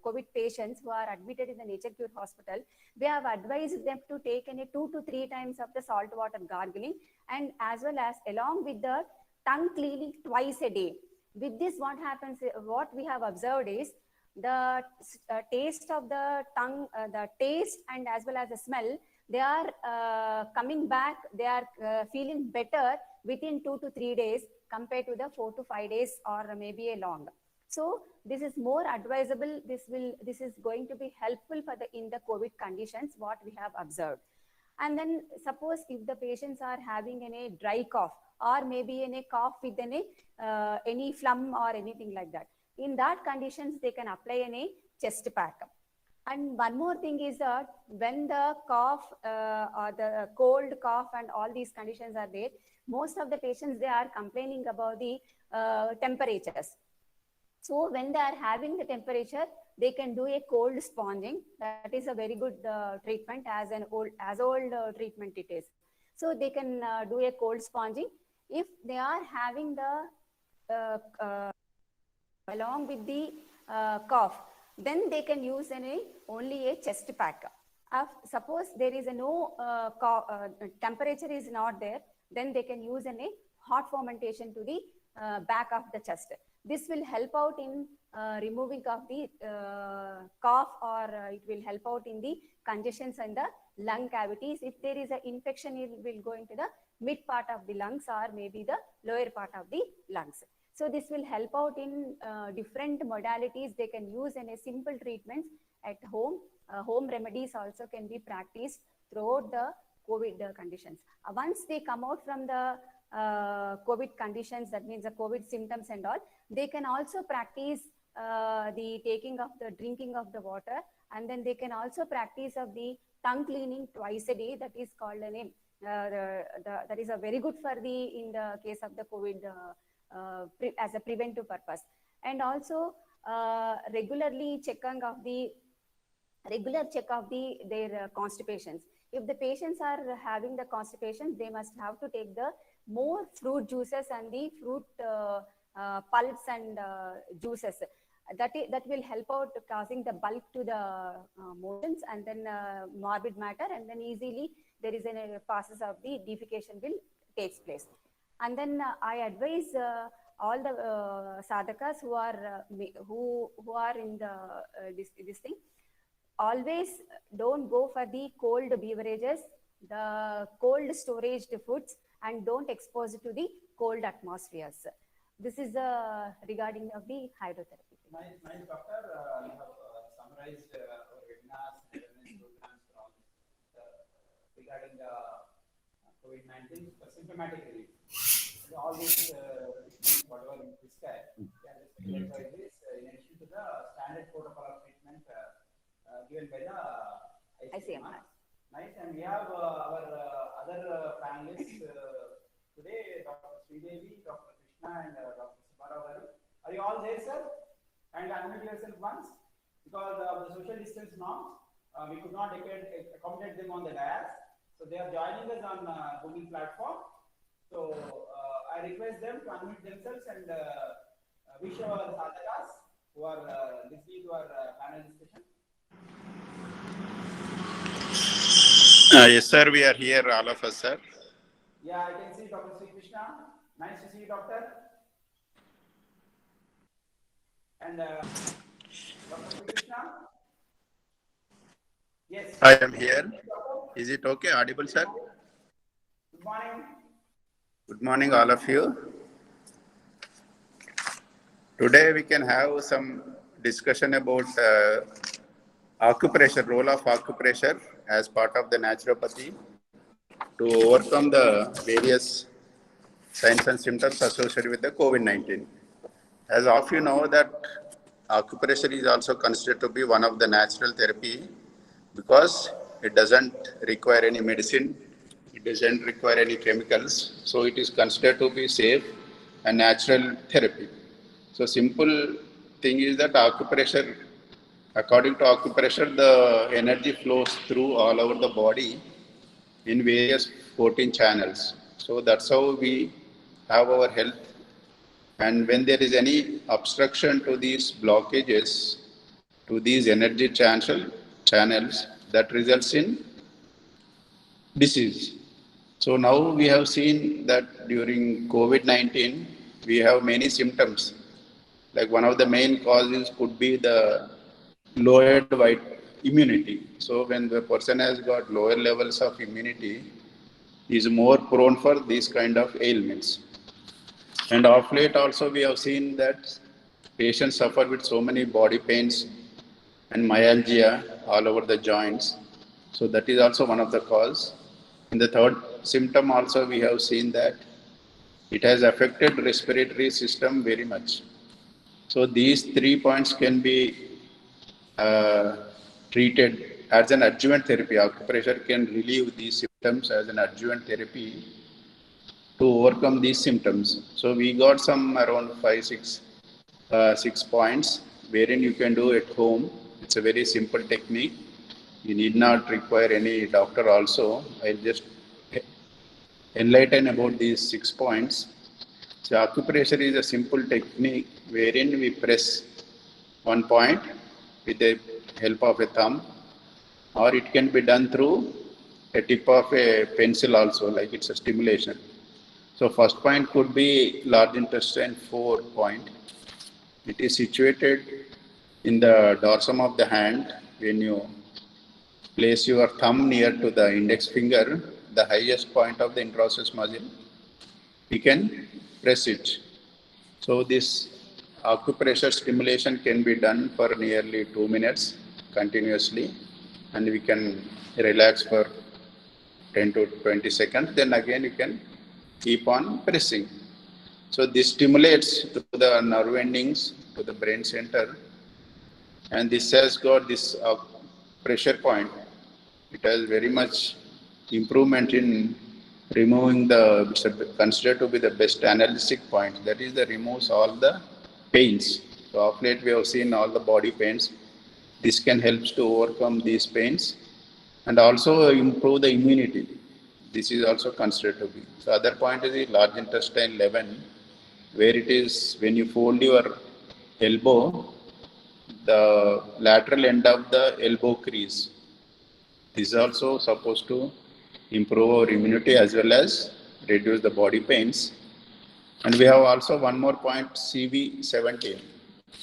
COVID patients who are admitted in the Nature Cure Hospital, we have advised them to take 2 to 3 times of the salt water gargling and as well as along with the tongue cleaning twice a day. With this, what happens, what we have observed is the taste of the tongue, the taste and as well as the smell, they are coming back, they are feeling better within 2 to 3 days compared to the 4 to 5 days or maybe a long. So this is more advisable. This is going to be helpful for in the COVID conditions, what we have observed. And then suppose if the patients are having a dry cough or maybe a cough with any phlegm or anything like that, in that conditions, they can apply a chest pack. And one more thing is that when the cough or the cold cough and all these conditions are there, most of the patients, they are complaining about the temperatures. So when they are having the temperature, they can do a cold sponging. That is a very good treatment as old treatment it is. So they can do a cold sponging. If they are having the along with the cough, then they can use only a chest pack. Suppose there is no temperature is not there, then they can use a hot fermentation to the back of the chest. This will help out in removing of the cough or it will help out in the congestions in the lung cavities. If there is an infection, it will go into the mid part of the lungs or maybe the lower part of the lungs. So this will help out in different modalities. They can use in a simple treatments at home. Home remedies also can be practiced throughout the COVID conditions. Once they come out from the COVID conditions, that means the COVID symptoms and all, they can also practice the taking of the drinking of the water, and then they can also practice of the tongue cleaning twice a day. That is called that is a very good for in the case of the COVID as a preventive purpose. And also regular check of their constipations. If the patients are having the constipation, they must have to take the more fruit juices and the fruit pulps and juices. That will help out causing the bulk to the motions and then morbid matter, and then easily there is a process of the defecation will takes place. And then I advise all the sadhakas who are in the this thing, always don't go for the cold beverages, the cold storage foods, and don't expose it to the cold atmospheres. This is regarding of the hydrotherapy. Nice, doctor. You have summarized our webinars and awareness programs for all regarding the COVID-19 for symptomatic relief. all these treatments, whatever we prescribe, can be specialized by this in addition to the standard protocol of treatment given by the ICMR. Nice, and we have our other panelists today, Dr. Sridevi, Dr. Krishna, and Dr. Subbarao. Are you all there, sir? And unmute yourself once, because of the social distance norms, we could not accommodate them on the dais. So they are joining us on Google platform. So I request them to unmute themselves and wish our sadhakas who are listening to our panel discussion. Yes, sir, we are here, all of us, sir. Yeah, I can see Dr. Sri Krishna. Nice to see you, doctor. And Dr. Sri Krishna. Yes. I am here. Is it okay? Audible, sir? Good morning. Good morning, all of you. Today we can have some discussion about acupressure, role of acupressure as part of the naturopathy to overcome the various signs and symptoms associated with the COVID-19. As all of you know that acupressure is also considered to be one of the natural therapy because it doesn't require any medicine, it doesn't require any chemicals, so it is considered to be safe and natural therapy. So simple thing is that acupressure, according to acupressure, the energy flows through all over the body in various 14 channels. So that's how we have our health. And when there is any obstruction to these blockages, to these energy channels, that results in disease. So now we have seen that during COVID-19, we have many symptoms. Like one of the main causes could be the lowered immunity. So when the person has got lower levels of immunity, he is more prone for these kind of ailments. And of late also we have seen that patients suffer with so many body pains and myalgia all over the joints. So that is also one of the cause. In the third symptom also we have seen that it has affected respiratory system very much. So these 3 points can be treated as an adjuvant therapy. Acupressure can relieve these symptoms as an adjuvant therapy to overcome these symptoms. So we got some around 6 points wherein you can do at home. It's a very simple technique. You need not require any doctor also. I'll just enlighten about these 6 points. So acupressure is a simple technique wherein we press one point with the help of a thumb, or it can be done through a tip of a pencil also, like it's a stimulation. So first point could be large intestine 4 point. It is situated in the dorsum of the hand. When you place your thumb near to the index finger, the highest point of the interosseous muscle, you can press it. So this acupressure stimulation can be done for nearly 2 minutes continuously, and we can relax for 10 to 20 seconds. Then again you can keep on pressing. So this stimulates to the nerve endings, to the brain center, and this has got this pressure point. It has very much improvement in removing considered to be the best analgesic point. That is, the removes all the pains. So of late we have seen all the body pains. This can help to overcome these pains and also improve the immunity. This is also considered to be. So other point is the large intestine 11, where it is when you fold your elbow, the lateral end of the elbow crease. This is also supposed to improve our immunity as well as reduce the body pains. And we have also one more point, CV17.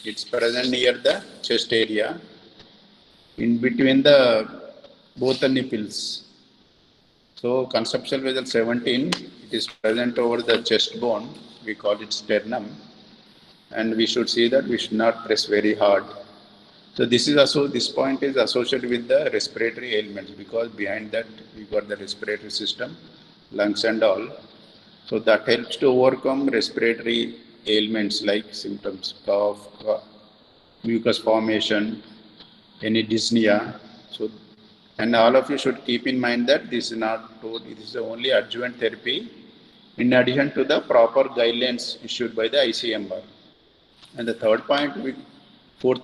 It's present near the chest area, in between both the nipples. So conceptual vessel 17, it is present over the chest bone. We call it sternum. And we should see that we should not press very hard. So this point is associated with the respiratory ailments, because behind that we got the respiratory system, lungs and all. So that helps to overcome respiratory ailments like symptoms, cough, mucus formation, any dyspnea. So, and all of you should keep in mind that this is not told, it is only adjuvant therapy in addition to the proper guidelines issued by the ICMR. And the fourth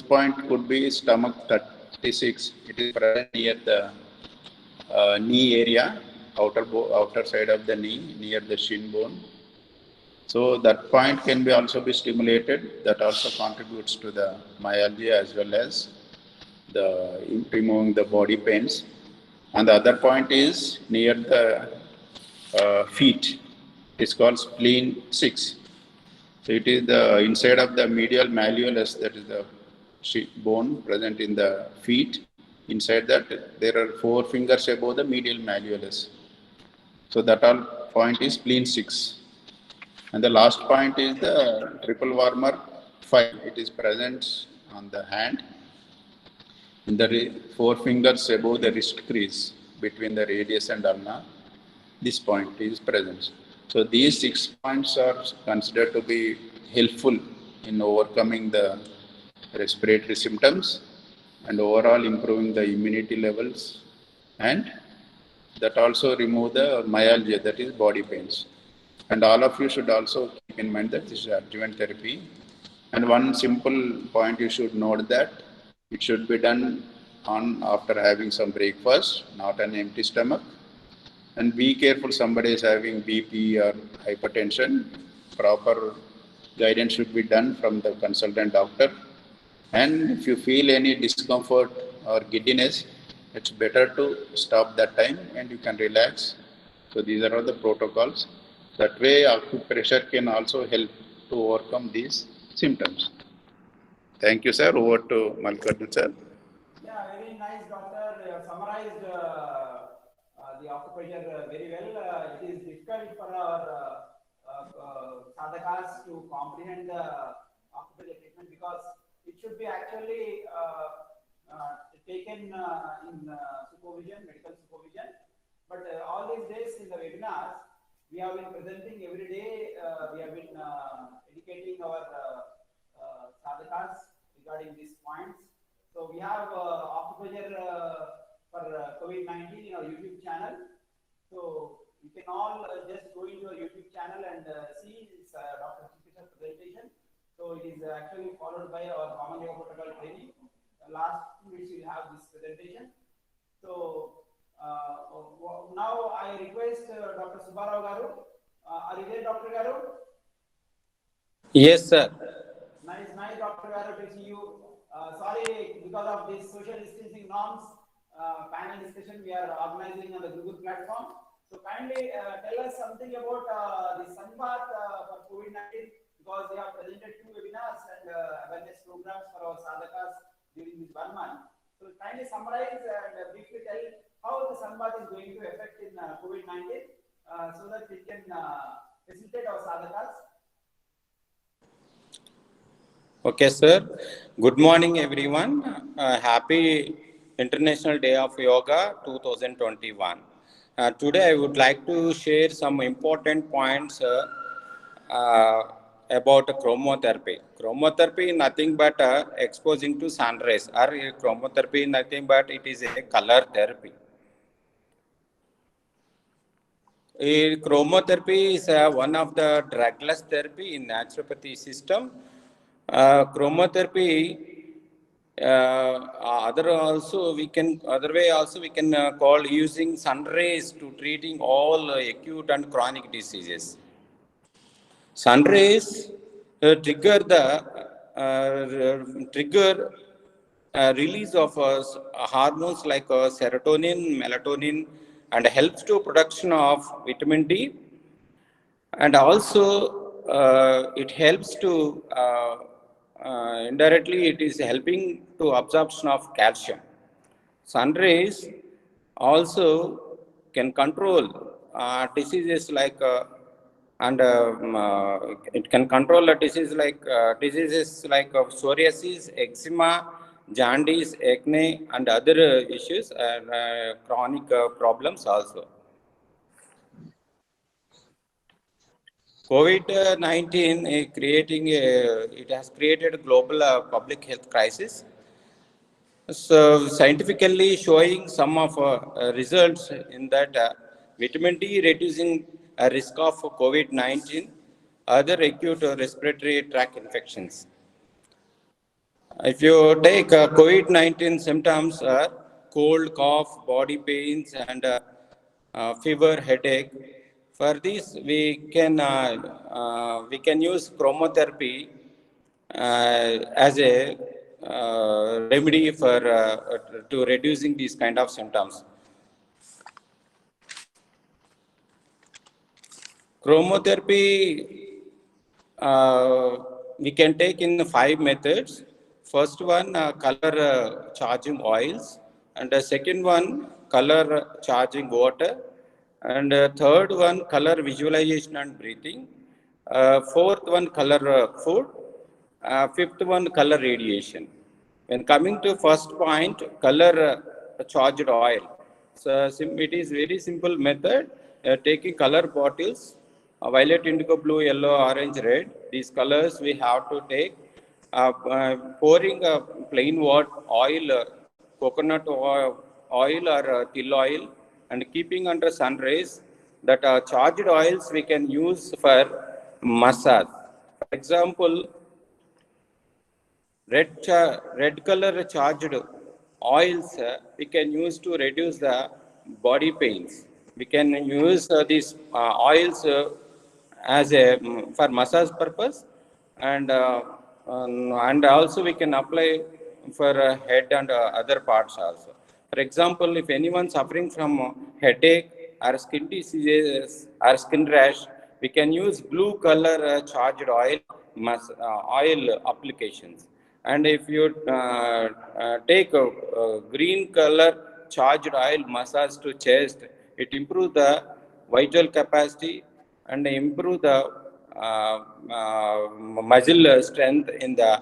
point could be stomach 36. It is present near the knee area, outer side of the knee, near the shin bone. So that point can be also be stimulated. That also contributes to the myalgia as well as the removing the body pains. And the other point is near the feet. It's called spleen 6. So it is the inside of the medial malleolus, that is the bone present in the feet. Inside that there are 4 fingers above the medial malleolus. So that all point is spleen 6. And the last point is the triple warmer 5. It is present on the hand in the 4 fingers above the wrist crease between the radius and ulna. This point is present. So these 6 points are considered to be helpful in overcoming the respiratory symptoms and overall improving the immunity levels, and that also remove the myalgia, that is body pains. And all of you should also keep in mind that this is adjuvant therapy. And one simple point you should note that it should be done after having some breakfast, not an empty stomach. And be careful, somebody is having BP or hypertension. Proper guidance should be done from the consultant doctor. And if you feel any discomfort or giddiness, it's better to stop that time and you can relax. So these are all the protocols. That way acupressure can also help to overcome these symptoms. Thank you, sir. Over to Mallikarjun, sir. Yeah, very nice, doctor. You have summarized the acupressure very well. It is difficult for our sadhakas to comprehend the acupressure treatment because it should be actually taken in supervision, medical supervision. But all these days in the webinars, we have been presenting every day. We have been educating our sadhakas regarding these points. So we have acupressure for COVID-19 in our YouTube channel. So you can all just go into our YouTube channel and see this Dr. Chikisha's presentation. So it is actually followed by our common yoga protocol training. Last 2 weeks we have this presentation. So now I request Dr. Subbarao Garu. Are you there, Dr. Garu? Yes, sir. Nice, Dr. Garu, to see you. Sorry, because of these social distancing norms, panel discussion we are organizing on the Google platform. So kindly tell us something about the Sunbath for COVID-19, because we have presented 2 webinars and awareness programs for our sadhakas during this 1 month. So kindly summarize and briefly tell how the Sunbath is going to affect in COVID-19 so that we can facilitate our sadhakas. Okay, sir. Good morning, everyone. Happy International Day of Yoga 2021. Today, I would like to share some important points about chromotherapy. Chromotherapy is nothing but exposing to sun rays, or chromotherapy is nothing but it is a color therapy. Chromotherapy is one of the drugless therapy in naturopathy system. Chromotherapy other way also we can call using sun rays to treating all acute and chronic diseases. Sun rays trigger release of hormones like serotonin, melatonin, and helps to production of vitamin D, and also it helps to indirectly it is helping to absorption of calcium. Sun rays also can control diseases like it can control diseases like psoriasis, eczema, jaundice, acne, and other issues and chronic problems also. COVID-19 it has created a global public health crisis. So scientifically showing some of results in that vitamin D reducing a risk of COVID-19, other acute respiratory tract infections. If you take COVID-19 symptoms are cold, cough, body pains, and fever, headache. For this, we can use chromotherapy as a remedy for to reducing these kind of symptoms. Chromotherapy we can take in 5 methods. First one, color charging oils, and the second one, color charging water, and third one, color visualization and breathing. Fourth one, color food. Fifth one, color radiation. When coming to first point, color charged oil. So it is very simple method. Taking color bottles, violet, indigo, blue, yellow, orange, red. These colors we have to take. Pouring plain water, oil, coconut oil or till oil, and keeping under sun rays. That charged oils we can use for massage. For example, red color charged oils we can use to reduce the body pains. We can use these oils as a for massage purpose, and and also we can apply for head and other parts also. For example, if anyone suffering from headache or skin diseases or skin rash, we can use blue color charged oil applications. And if you take a green color charged oil massage to chest, it improves the vital capacity and improve the muscle strength in the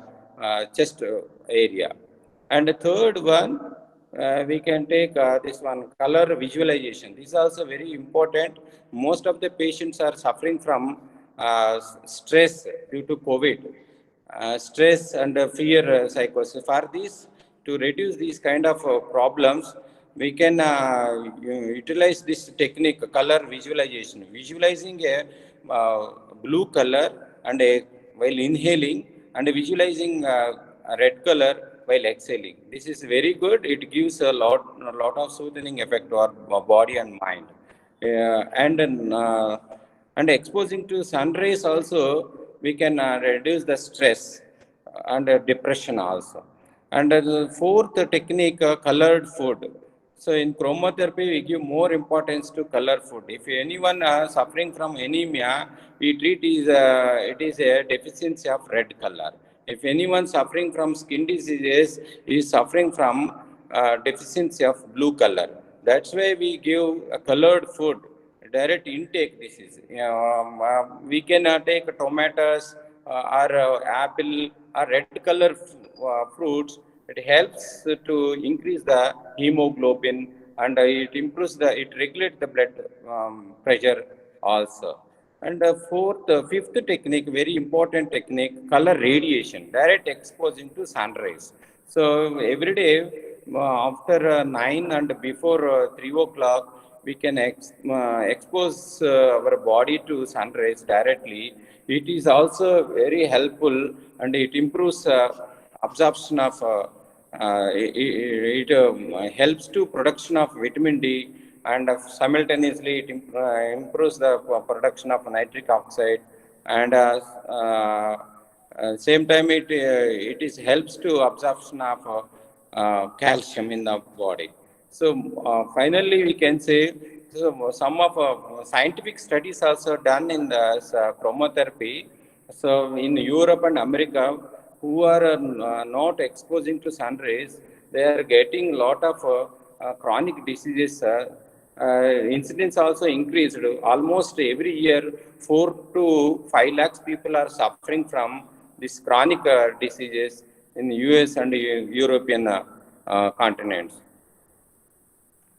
chest area. And the third one, we can take this one, color visualization. This is also very important. Most of the patients are suffering from stress due to COVID. Stress and fear psychosis. For this, to reduce these kind of problems, we can utilize this technique, color visualization. Visualizing a blue color and while inhaling, and visualizing a red color while exhaling. This is very good. It gives a lot of soothing effect to our body and mind. And exposing to sun rays also, we can reduce the stress and depression also. And the fourth technique, colored food. So in chromotherapy, we give more importance to color food. If anyone suffering from anemia, we treat it is a deficiency of red color. If anyone suffering from skin diseases is suffering from deficiency of blue color. That's why we give a colored food, direct intake. This is we can take tomatoes or apple or red color fruits. It helps to increase the hemoglobin, and it improves it regulates the blood pressure also. And fifth technique, very important technique, color radiation, direct exposing to sun rays. So every day after 9 and before 3 o'clock, we can expose our body to sun rays directly. It is also very helpful, and it improves absorption of it helps to production of vitamin D, and simultaneously it improves the production of nitric oxide, and same time it is helps to absorption of calcium in the body. So finally we can say, so some of scientific studies also done in the chromotherapy. So in Europe and America, who are not exposing to sun rays, they are getting a lot of chronic diseases. Incidence also increased. Almost every year, 4 to 5 lakhs people are suffering from these chronic diseases in the US and European continents.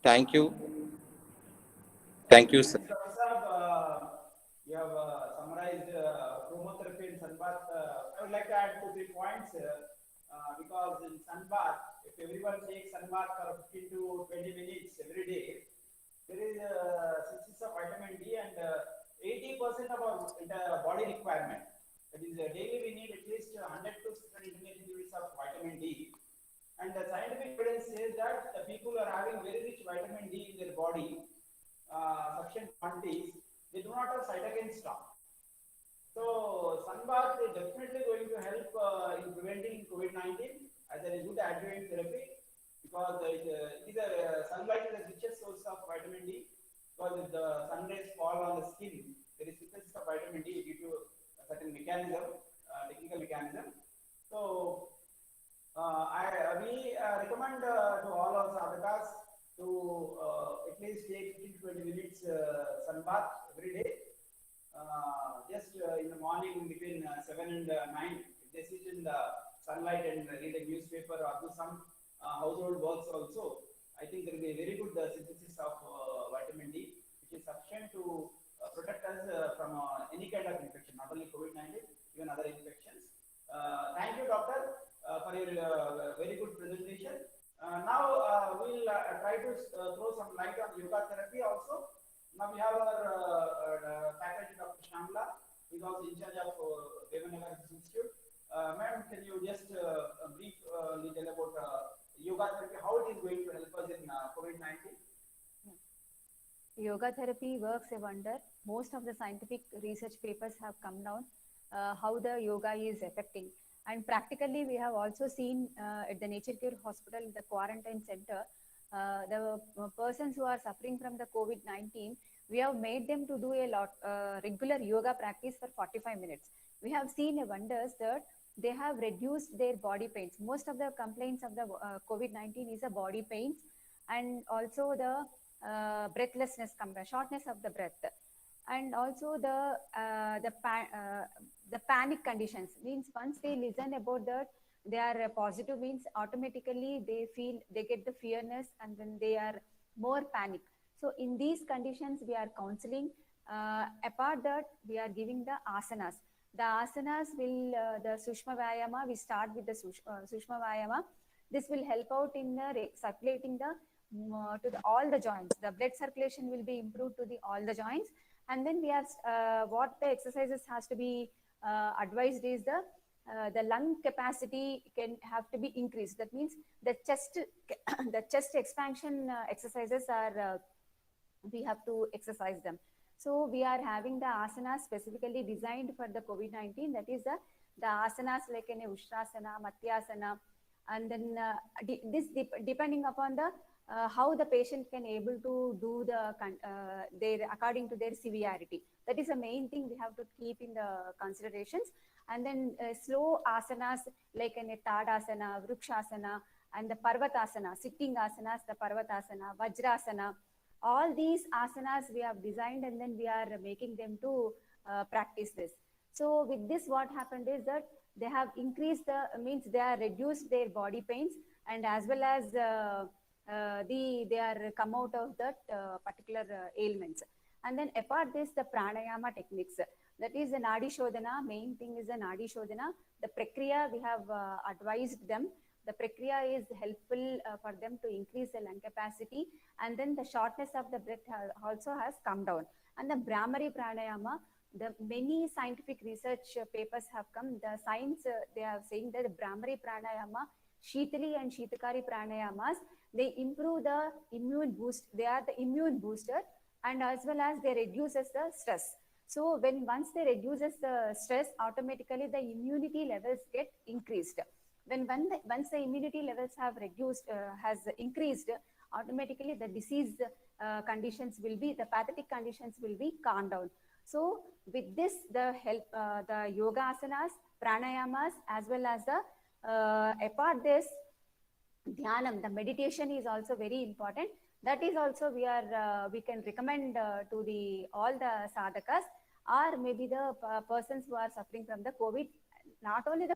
Thank you. Thank you, sir. You have summarized everyone takes sun bath for 15 to 20 minutes every day, there is synthesis of vitamin D and 80% of our entire body requirement. That is, daily we need at least 100 to 600 units of vitamin D. And the scientific evidence says that the people who are having very rich vitamin D in their body, sufficient quantities, they do not have cytokine storm. So sunbath is definitely going to help in preventing COVID-19 as a good adjuvant therapy, because sunlight is the richest source of vitamin D. Because if the sun rays fall on the skin, there is synthesis of vitamin D due to a certain mechanism, technical mechanism. So we recommend to all our sadhakas to at least take 15 to 20 minutes sun bath every day. Just in the morning between 7 and 9, if they sit in the sunlight and read a newspaper or do some household works also, I think there will be a very good synthesis of vitamin D, which is sufficient to protect us from any kind of infection, not only COVID-19, even other infections. Thank you, doctor, for your very good presentation. Now we'll try to throw some light on yoga therapy also. Now we have our faculty, Dr. Shamla, who is also in charge of Devanagar Institute. Ma'am, can you just brief little about yoga therapy, how it is going to help us in COVID-19? Yoga therapy works a wonder. Most of the scientific research papers have come down how the yoga is affecting. And practically, we have also seen at the Nature Cure Hospital, the quarantine center, the persons who are suffering from the COVID-19, we have made them to do a lot regular yoga practice for 45 minutes. We have seen a wonders that they have reduced their body pains. Most of the complaints of the COVID-19 is a body pains, and also the breathlessness, shortness of the breath, and also the panic conditions. Means once they listen about that, they are positive, means automatically they feel, they get the fearness, and then they are more panic. So in these conditions, we are counseling. Apart that, we are giving the asanas. The asanas will, the Sushma Vyayama, we start with the Sushma Vyayama. This will help out in the circulating the to all the joints. The blood circulation will be improved to all the joints. And then we are, what the exercises has to be advised is the lung capacity can have to be increased. That means the chest expansion exercises are, we have to exercise them. So we are having the asanas specifically designed for the COVID-19. That is the asanas like an Ushtrasana, Matyasana, and then this depending upon the how the patient can able to do the their according to their severity. That is the main thing we have to keep in the considerations. And then slow asanas like an Tadasana, Vrukshasana, and the Parvatasana, sitting asanas, the Parvatasana, Vajrasana. All these asanas we have designed, and then we are making them to practice this. So with this, what happened is that they have increased the, means they are reduced their body pains, and as well as they are come out of that particular ailments. And then apart this, the pranayama techniques, that is the Nadi Shodhana. Main thing is the Nadi Shodhana. The Prakriya, we have advised them. The Prakriya is helpful for them to increase the lung capacity, and then the shortness of the breath also has come down. And the Brahmari Pranayama, the many scientific research papers have come. The science, they are saying that the Brahmari Pranayama, Shitali and Shitakari Pranayamas, they improve the immune boost. They are the immune booster, and as well as they reduces the stress. So once they reduces the stress, automatically the immunity levels get increased. Once the immunity levels have reduced, has increased, automatically the disease conditions will be, the pathetic conditions will be calmed down. So with this, the help, the yoga asanas, pranayamas, as well as the apart this, dhyanam, the meditation is also very important. That is also we can recommend to all the sadhakas, or maybe the persons who are suffering from the COVID. Not only the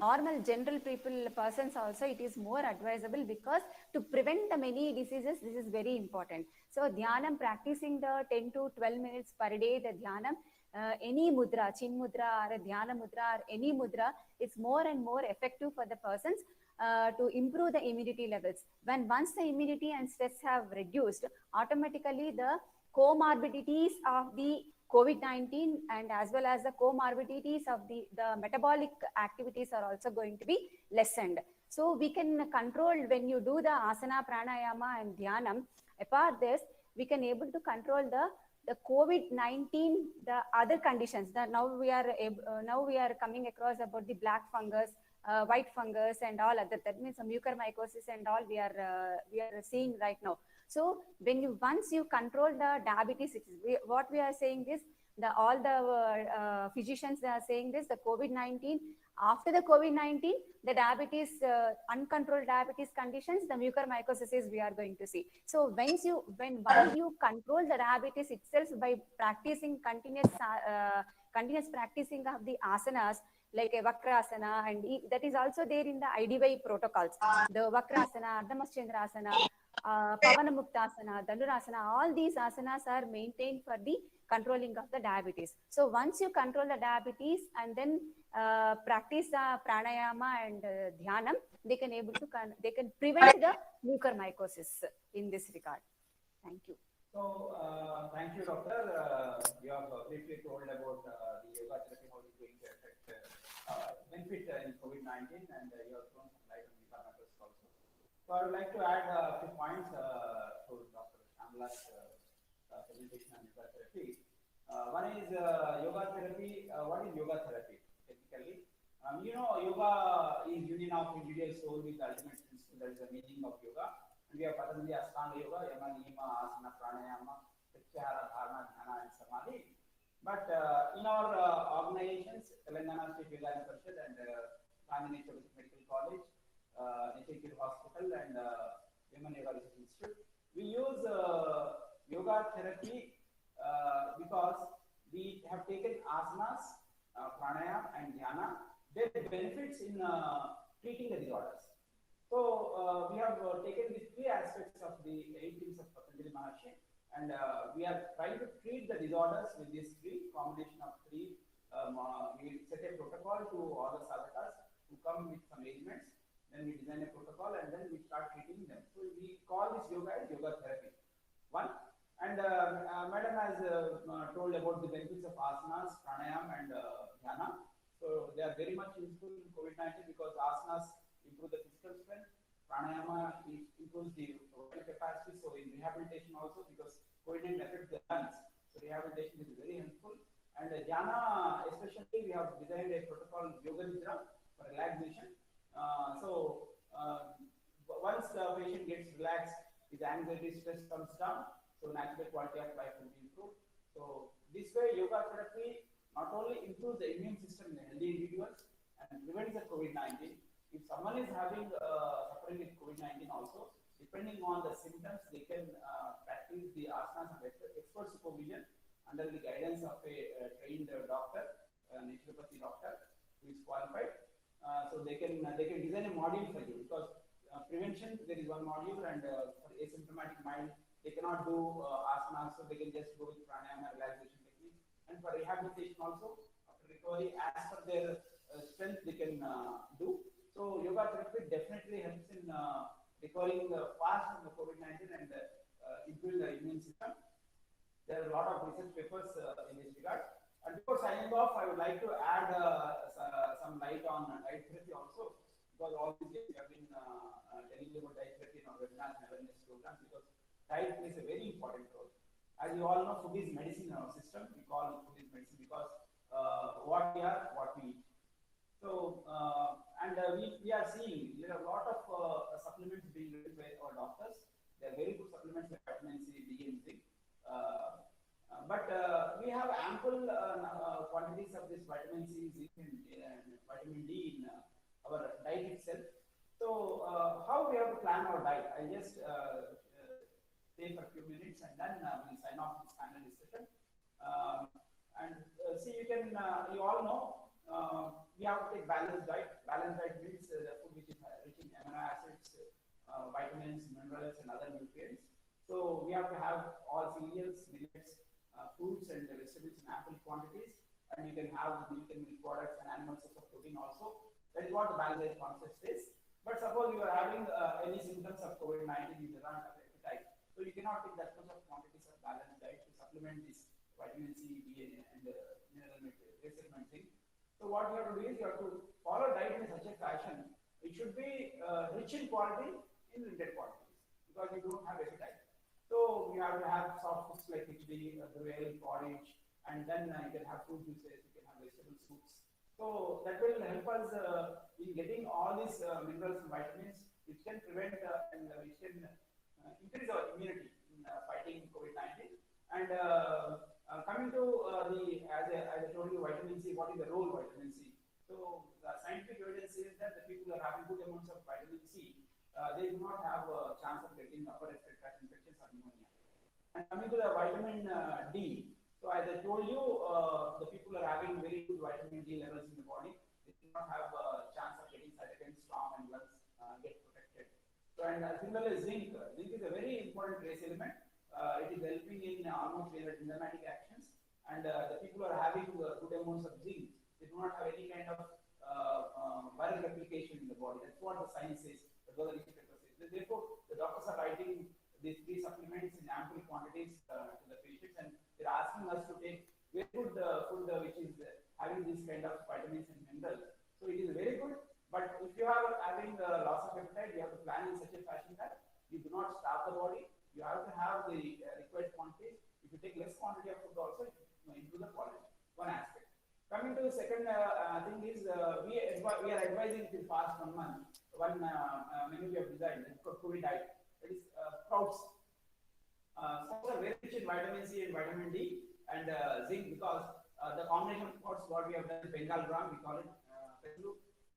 normal general persons also, it is more advisable, because to prevent the many diseases, this is very important. So dhyanam, practicing the 10 to 12 minutes per day, the dhyanam any mudra, chin mudra or a dhyana mudra or any mudra, is more and more effective for the persons to improve the immunity levels. When once the immunity and stress have reduced, automatically the comorbidities of the COVID-19 and as well as the comorbidities of the metabolic activities are also going to be lessened. So we can control when you do the asana, pranayama and dhyanam. Apart this, we can able to control the COVID-19, the other conditions. That now we are coming across about the black fungus, white fungus and all other. That means mucormycosis and all we are seeing right now. So when you once you control the diabetes, what we are saying is all the physicians, they are saying this, the COVID-19, after the COVID-19, the diabetes, uncontrolled diabetes conditions, the mucormycosis is we are going to see. So once you control the diabetes itself by practicing continuous practicing of the asanas, like a Vakrasana, and that is also there in the IDY protocols. The Vakrasana, Ardhamaschendrasana, Pavanamuktasana, Dandurasana, all these asanas are maintained for the controlling of the diabetes. So once you control the diabetes and then practice the pranayama and dhyanam, they can prevent the mucormycosis in this regard. Thank you. So thank you, doctor. You have briefly told about the yoga therapy, how it is going to affect benefit in COVID-19, and you have thrown some light on mucormycosis also. So I would like to add a few points to Dr. Shyamala's presentation on yoga therapy. One is yoga therapy. What is yoga therapy? Technically, yoga is union of individual soul with the ultimate principle. That is the meaning of yoga. And we have Patanjali Ashtanga Yoga, Yama, Niyama, Asana, Pranayama, Pratyahara, Dharana, Dhyana, and Samadhi. But in our organizations, Telangana State Yoga Parishad and Gandhi Medical College, Nishikir Hospital, and Women Yoga Research Institute, we use yoga therapy because we have taken asanas, pranayama, and dhyana, their benefits in treating the disorders. So we have taken these three aspects of the 8 things of Patanjali Maharshi, and we are trying to treat the disorders with these three, combination of three. We set a protocol to all the sadhakas who come with some ailments, then we design a protocol and then we start treating them. So we call this yoga as yoga therapy. One. And Madam has told about the benefits of asanas, pranayama, and dhyana. So they are very much useful in COVID-19 because asanas improve the physical strength, pranayama improves the vocal capacity. So in rehabilitation also, because COVID-19 affects the lungs, so rehabilitation is very helpful. And dhyana, especially, we have designed a protocol yoga nidra for relaxation. Once the patient gets relaxed, his anxiety, stress comes down. So natural quality of life will be improved. So this way, yoga therapy not only improves the immune system in healthy individuals and prevents the COVID-19. If someone is having suffering with COVID-19 also, depending on the symptoms, they can practice the asanas and expert supervision under the guidance of a trained doctor, naturopathy doctor who is qualified. So they can design a module for you, because prevention, there is one module, and for asymptomatic mild, they cannot do asanas, so they can just go with pranayama relaxation technique. And for rehabilitation also, after recovery, as per their strength, they can do. So yoga therapy definitely helps in recovering fast from the COVID-19 and improving the immune system. There are a lot of research papers in this regard. And before signing off, I would like to add some light on diet therapy also, because all these days we have been telling you about diet therapy in our webinars and awareness programs, because diet plays a very important role. As you all know, food is medicine in our system. We call food is medicine because what we are, what we eat. So, we are seeing there are a lot of supplements being written by our doctors. They are very good supplements like vitamin C, D, and zinc. But we have ample quantities of this vitamin C, zinc, and vitamin D in our diet itself. So, how we have to plan our diet? I just stay for a few minutes and then we'll sign off this panel discussion. See, you all know, we have to take balanced diet. Balanced diet means the food which is rich in amino acids, vitamins, minerals, and other nutrients. So we have to have all cereals, millets, fruits, and vegetables in ample quantities, and you can have milk and milk products and animal source of protein also. That is what the balanced diet concept is. But suppose you are having any symptoms of COVID-19, you do not have appetite, so you cannot take that much of quantities of balanced diet to supplement this vitamin C, D, and mineral replacement thing. So what you have to do is you have to follow diet in such a fashion. It should be rich in quality in limited quantities because you don't have appetite. So you have to have soft foods like khichdi, gruel, porridge, and then you can have fruit juices, you can have vegetable soups. So that will help us in getting all these minerals and vitamins, which can prevent and which can increase our immunity in fighting COVID-19. And coming to as I told you, vitamin C, what is the role of vitamin C? So the scientific evidence says that the people who are having good amounts of vitamin C, they do not have a chance of getting upper respiratory tract infections or pneumonia. And coming to the vitamin D, so as I told you, the people are having very good vitamin D levels in the body. They do not have a chance of getting cytokine storm and lungs get protected. So and similarly, zinc is a very important trace element. It is helping in almost enzymatic actions, and the people who are having good amounts of zinc, they do not have any kind of viral replication in the body. That's what the science says. Therefore, the doctors are writing these three supplements in ample quantities to the patients, and they're asking us to take very good food which is having these kind of vitamins and minerals. So it is very good. But if you are having loss of appetite, you have to plan in such a fashion that you do not starve the body. You have to have the required quantities. If you take less quantity of food also, you improve the quality. One aspect. Coming to the second thing is we are advising to fast 1 month. One menu we have designed, it's called COVID diet. That is sprouts. Sprouts are very rich in vitamin C and vitamin D and zinc because the combination of sprouts what we have done is Bengal gram, we call it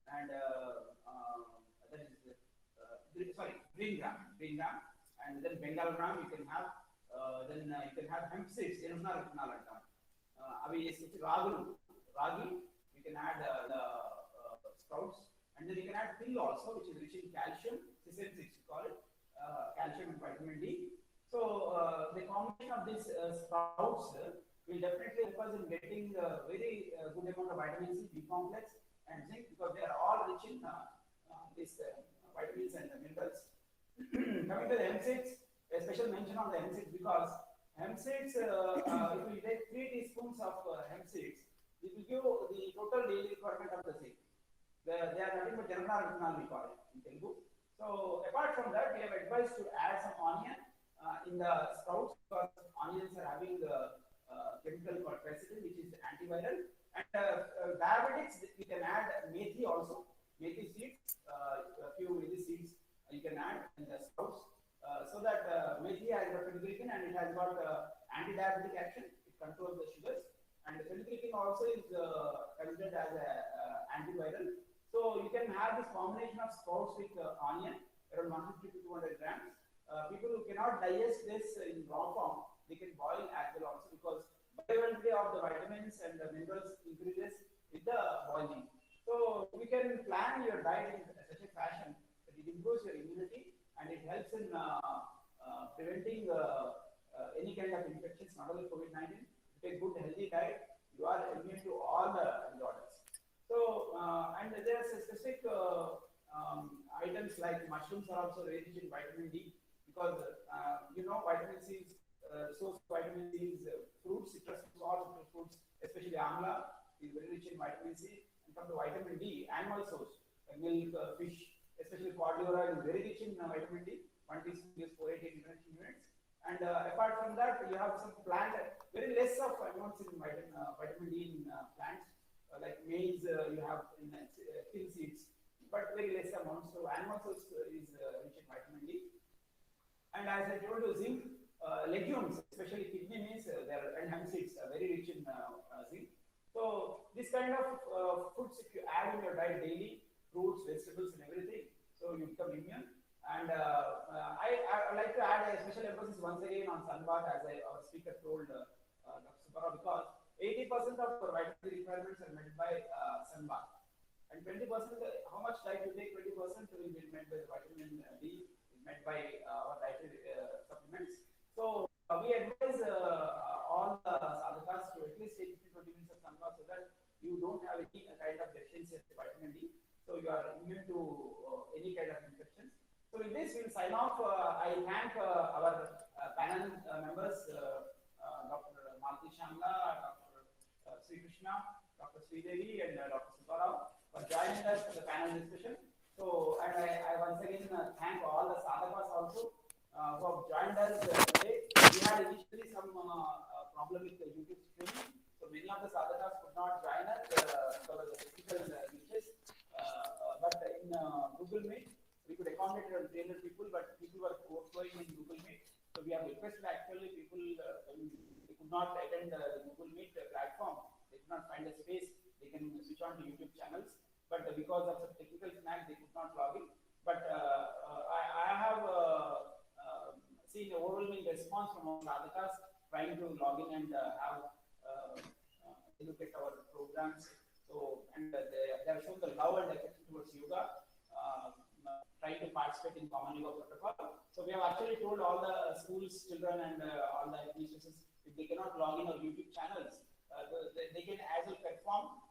and that is green gram, and then Bengal gram you can have. Then you can have hemp seeds. Ragi, you can add the sprouts, and then you can add pill also, which is rich in calcium, sesame seeds, we call it, calcium and vitamin D. So the combination of these sprouts will definitely help us in getting very good amount of vitamin C, B complex, and zinc because they are all rich in these vitamins and minerals. Coming to the hemp seeds, a special mention on the hemp seeds because hemp seeds, if we take 3 teaspoons of hemp seeds, it will give the total daily requirement of the zinc. They are nothing but Janana we call it in Telugu. So apart from that, we have advised to add some onion in the sprouts because onions are having the chemical called quercetin, which is antiviral. And diabetics, you can add methi also, methi seeds, a few methi seeds you can add in the sprouts. So that methi has got fenugreek and it has got anti-diabetic action. It controls the sugars, and fenugreek also is considered as an antiviral. So you can have this combination of sprouts with onion around 150 to 200 grams. People who cannot digest this in raw form, they can boil as well also because bioavailability of the vitamins and the minerals increases with the boiling. So we can plan your diet in such a fashion that it improves your immunity and it helps in preventing any kind of infections, not only COVID-19. You take good healthy diet, you are immune to all the disorders. So and there are specific items like mushrooms are also very rich in vitamin D because vitamin C is source of vitamin C is fruits, citrus fruits, all citrus fruits, especially amla is very rich in vitamin C. And come to vitamin D, animal source, milk, fish, especially cod liver oil is very rich in vitamin D. 1 teaspoon gives 480 nutrition units. And apart from that, you have some plant, very less of amounts in vitamin D in plants, like maize, you have in tin seeds, but very less amounts. So animal source is rich in vitamin D. And as I told you, zinc, legumes, especially kidney beans, and hemp seeds are very rich in zinc. So this kind of foods, if you add in your diet daily, fruits, vegetables, and everything, so you become immune. And I like to add a special emphasis once again on sun bath, as our speaker told Dr. Subbarao, because 80% of our vitamin requirements are met by sun bath, and 20%, how much diet you take, 20% will be met by the vitamin D, is met by our dietary supplements. So we advise all the sadhakas to at least take you don't have any kind of deficiency of vitamin D, so you are immune to any kind of infections. So with this, we'll sign off. I thank our panel members, Dr. Malti Shamla, Dr. Sri Krishna, Dr. Sridevi, and Dr. Subbarao for joining us for the panel discussion. So, and I once again thank all the sadhakas also who have joined us today. We had initially some problem with the YouTube streaming, so many of the sadhakas could not join us because of the technical glitches. But in Google Meet, we could accommodate around 300 people, but people were overflowing in Google Meet. So we have requested actually people they could not attend the Google Meet platform. They could not find a space. They can switch on to YouTube channels, but because of some technical snag, they could not log in. But I have seen the overwhelming response from our sadhakas trying to log in and have look at our programs. So, and they have shown the love and affection towards yoga, trying to participate in Common Yoga Protocol. So we have actually told all the schools, children, and all the administrations, if they cannot log in our YouTube channels, they can as well perform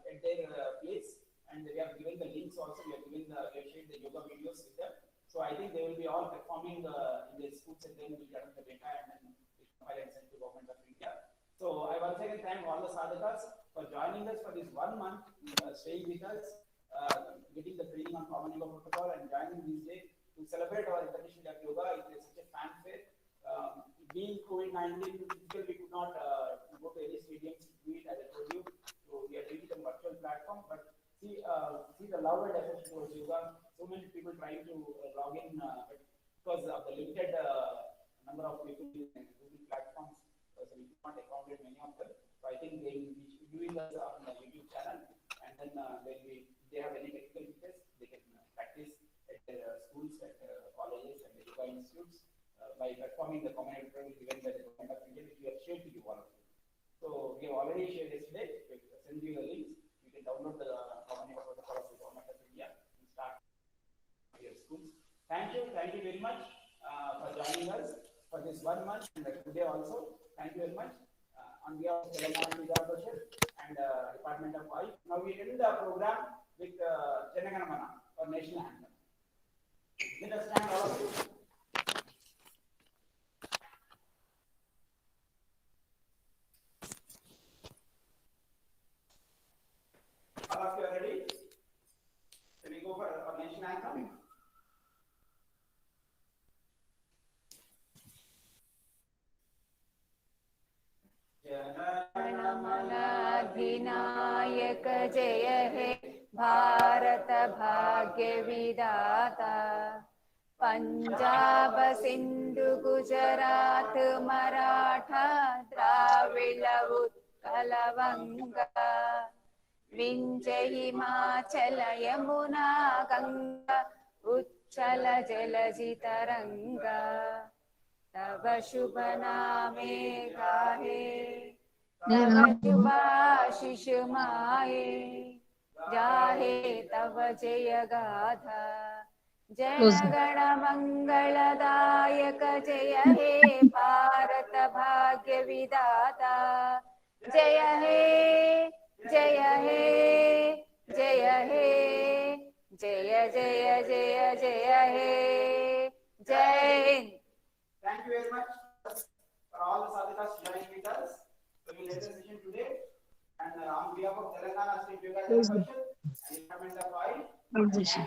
at their place. And we have given the links also. We have shared the yoga videos with them. So I think they will be all performing in their schools, and then we gather the data and then we compile and send to Government of India. So I once again thank all the sadhakas for joining us for this 1 month, staying with us, getting the training on Common Yoga Protocol, and joining this day to celebrate our International Day of Yoga. It is such a fanfare. Being COVID-19, we could not go to any stadiums to do it, as I told you. So we are doing it on virtual platform, but see the love and affection towards yoga. So many people trying to log in, but because of the limited number of people in Google platforms, so we cannot accommodate many of them. So I think they will be viewing us on the YouTube channel, and then if they have any technical features, they can practice at their schools, at colleges, and yoga institutes by performing the Common Yoga Protocol given by the Government of India, which we have shared to you all of you. So we have already shared yesterday. We will send you the links. You can download the Common Yoga Protocol of the Government of India and start your schools. Thank you very much for joining us for this 1 month and today also. Thank you very much on behalf of Telangana Yoga Association and Department of Oil. Now we end the program with Jana Gana Mana or National Anthem. Let us stand all of you. All of you are ready? Can we go for our national anthem? अधिनायक जय हे भारत भाग्य विधाता पंजाब सिंधु गुजरात मराठा द्राविड़ उत्कल वंगा विंध्य हिमाचल यमुना गंगा उच्चल जलधि तरंगा तव शुभ नामे गाहे तव शुभाशिष माहे जाहे तव जय गाथा जय गण मंगलदायक जय हे भारत भाग्य विधाता जय हे जय हे जय हे जय जय जय जय हे जय Hind. Thank you very much for all the sadhakas joining with us. So we will end the session today. And on behalf of Telangana State Yoga Association and Department of Oil, once again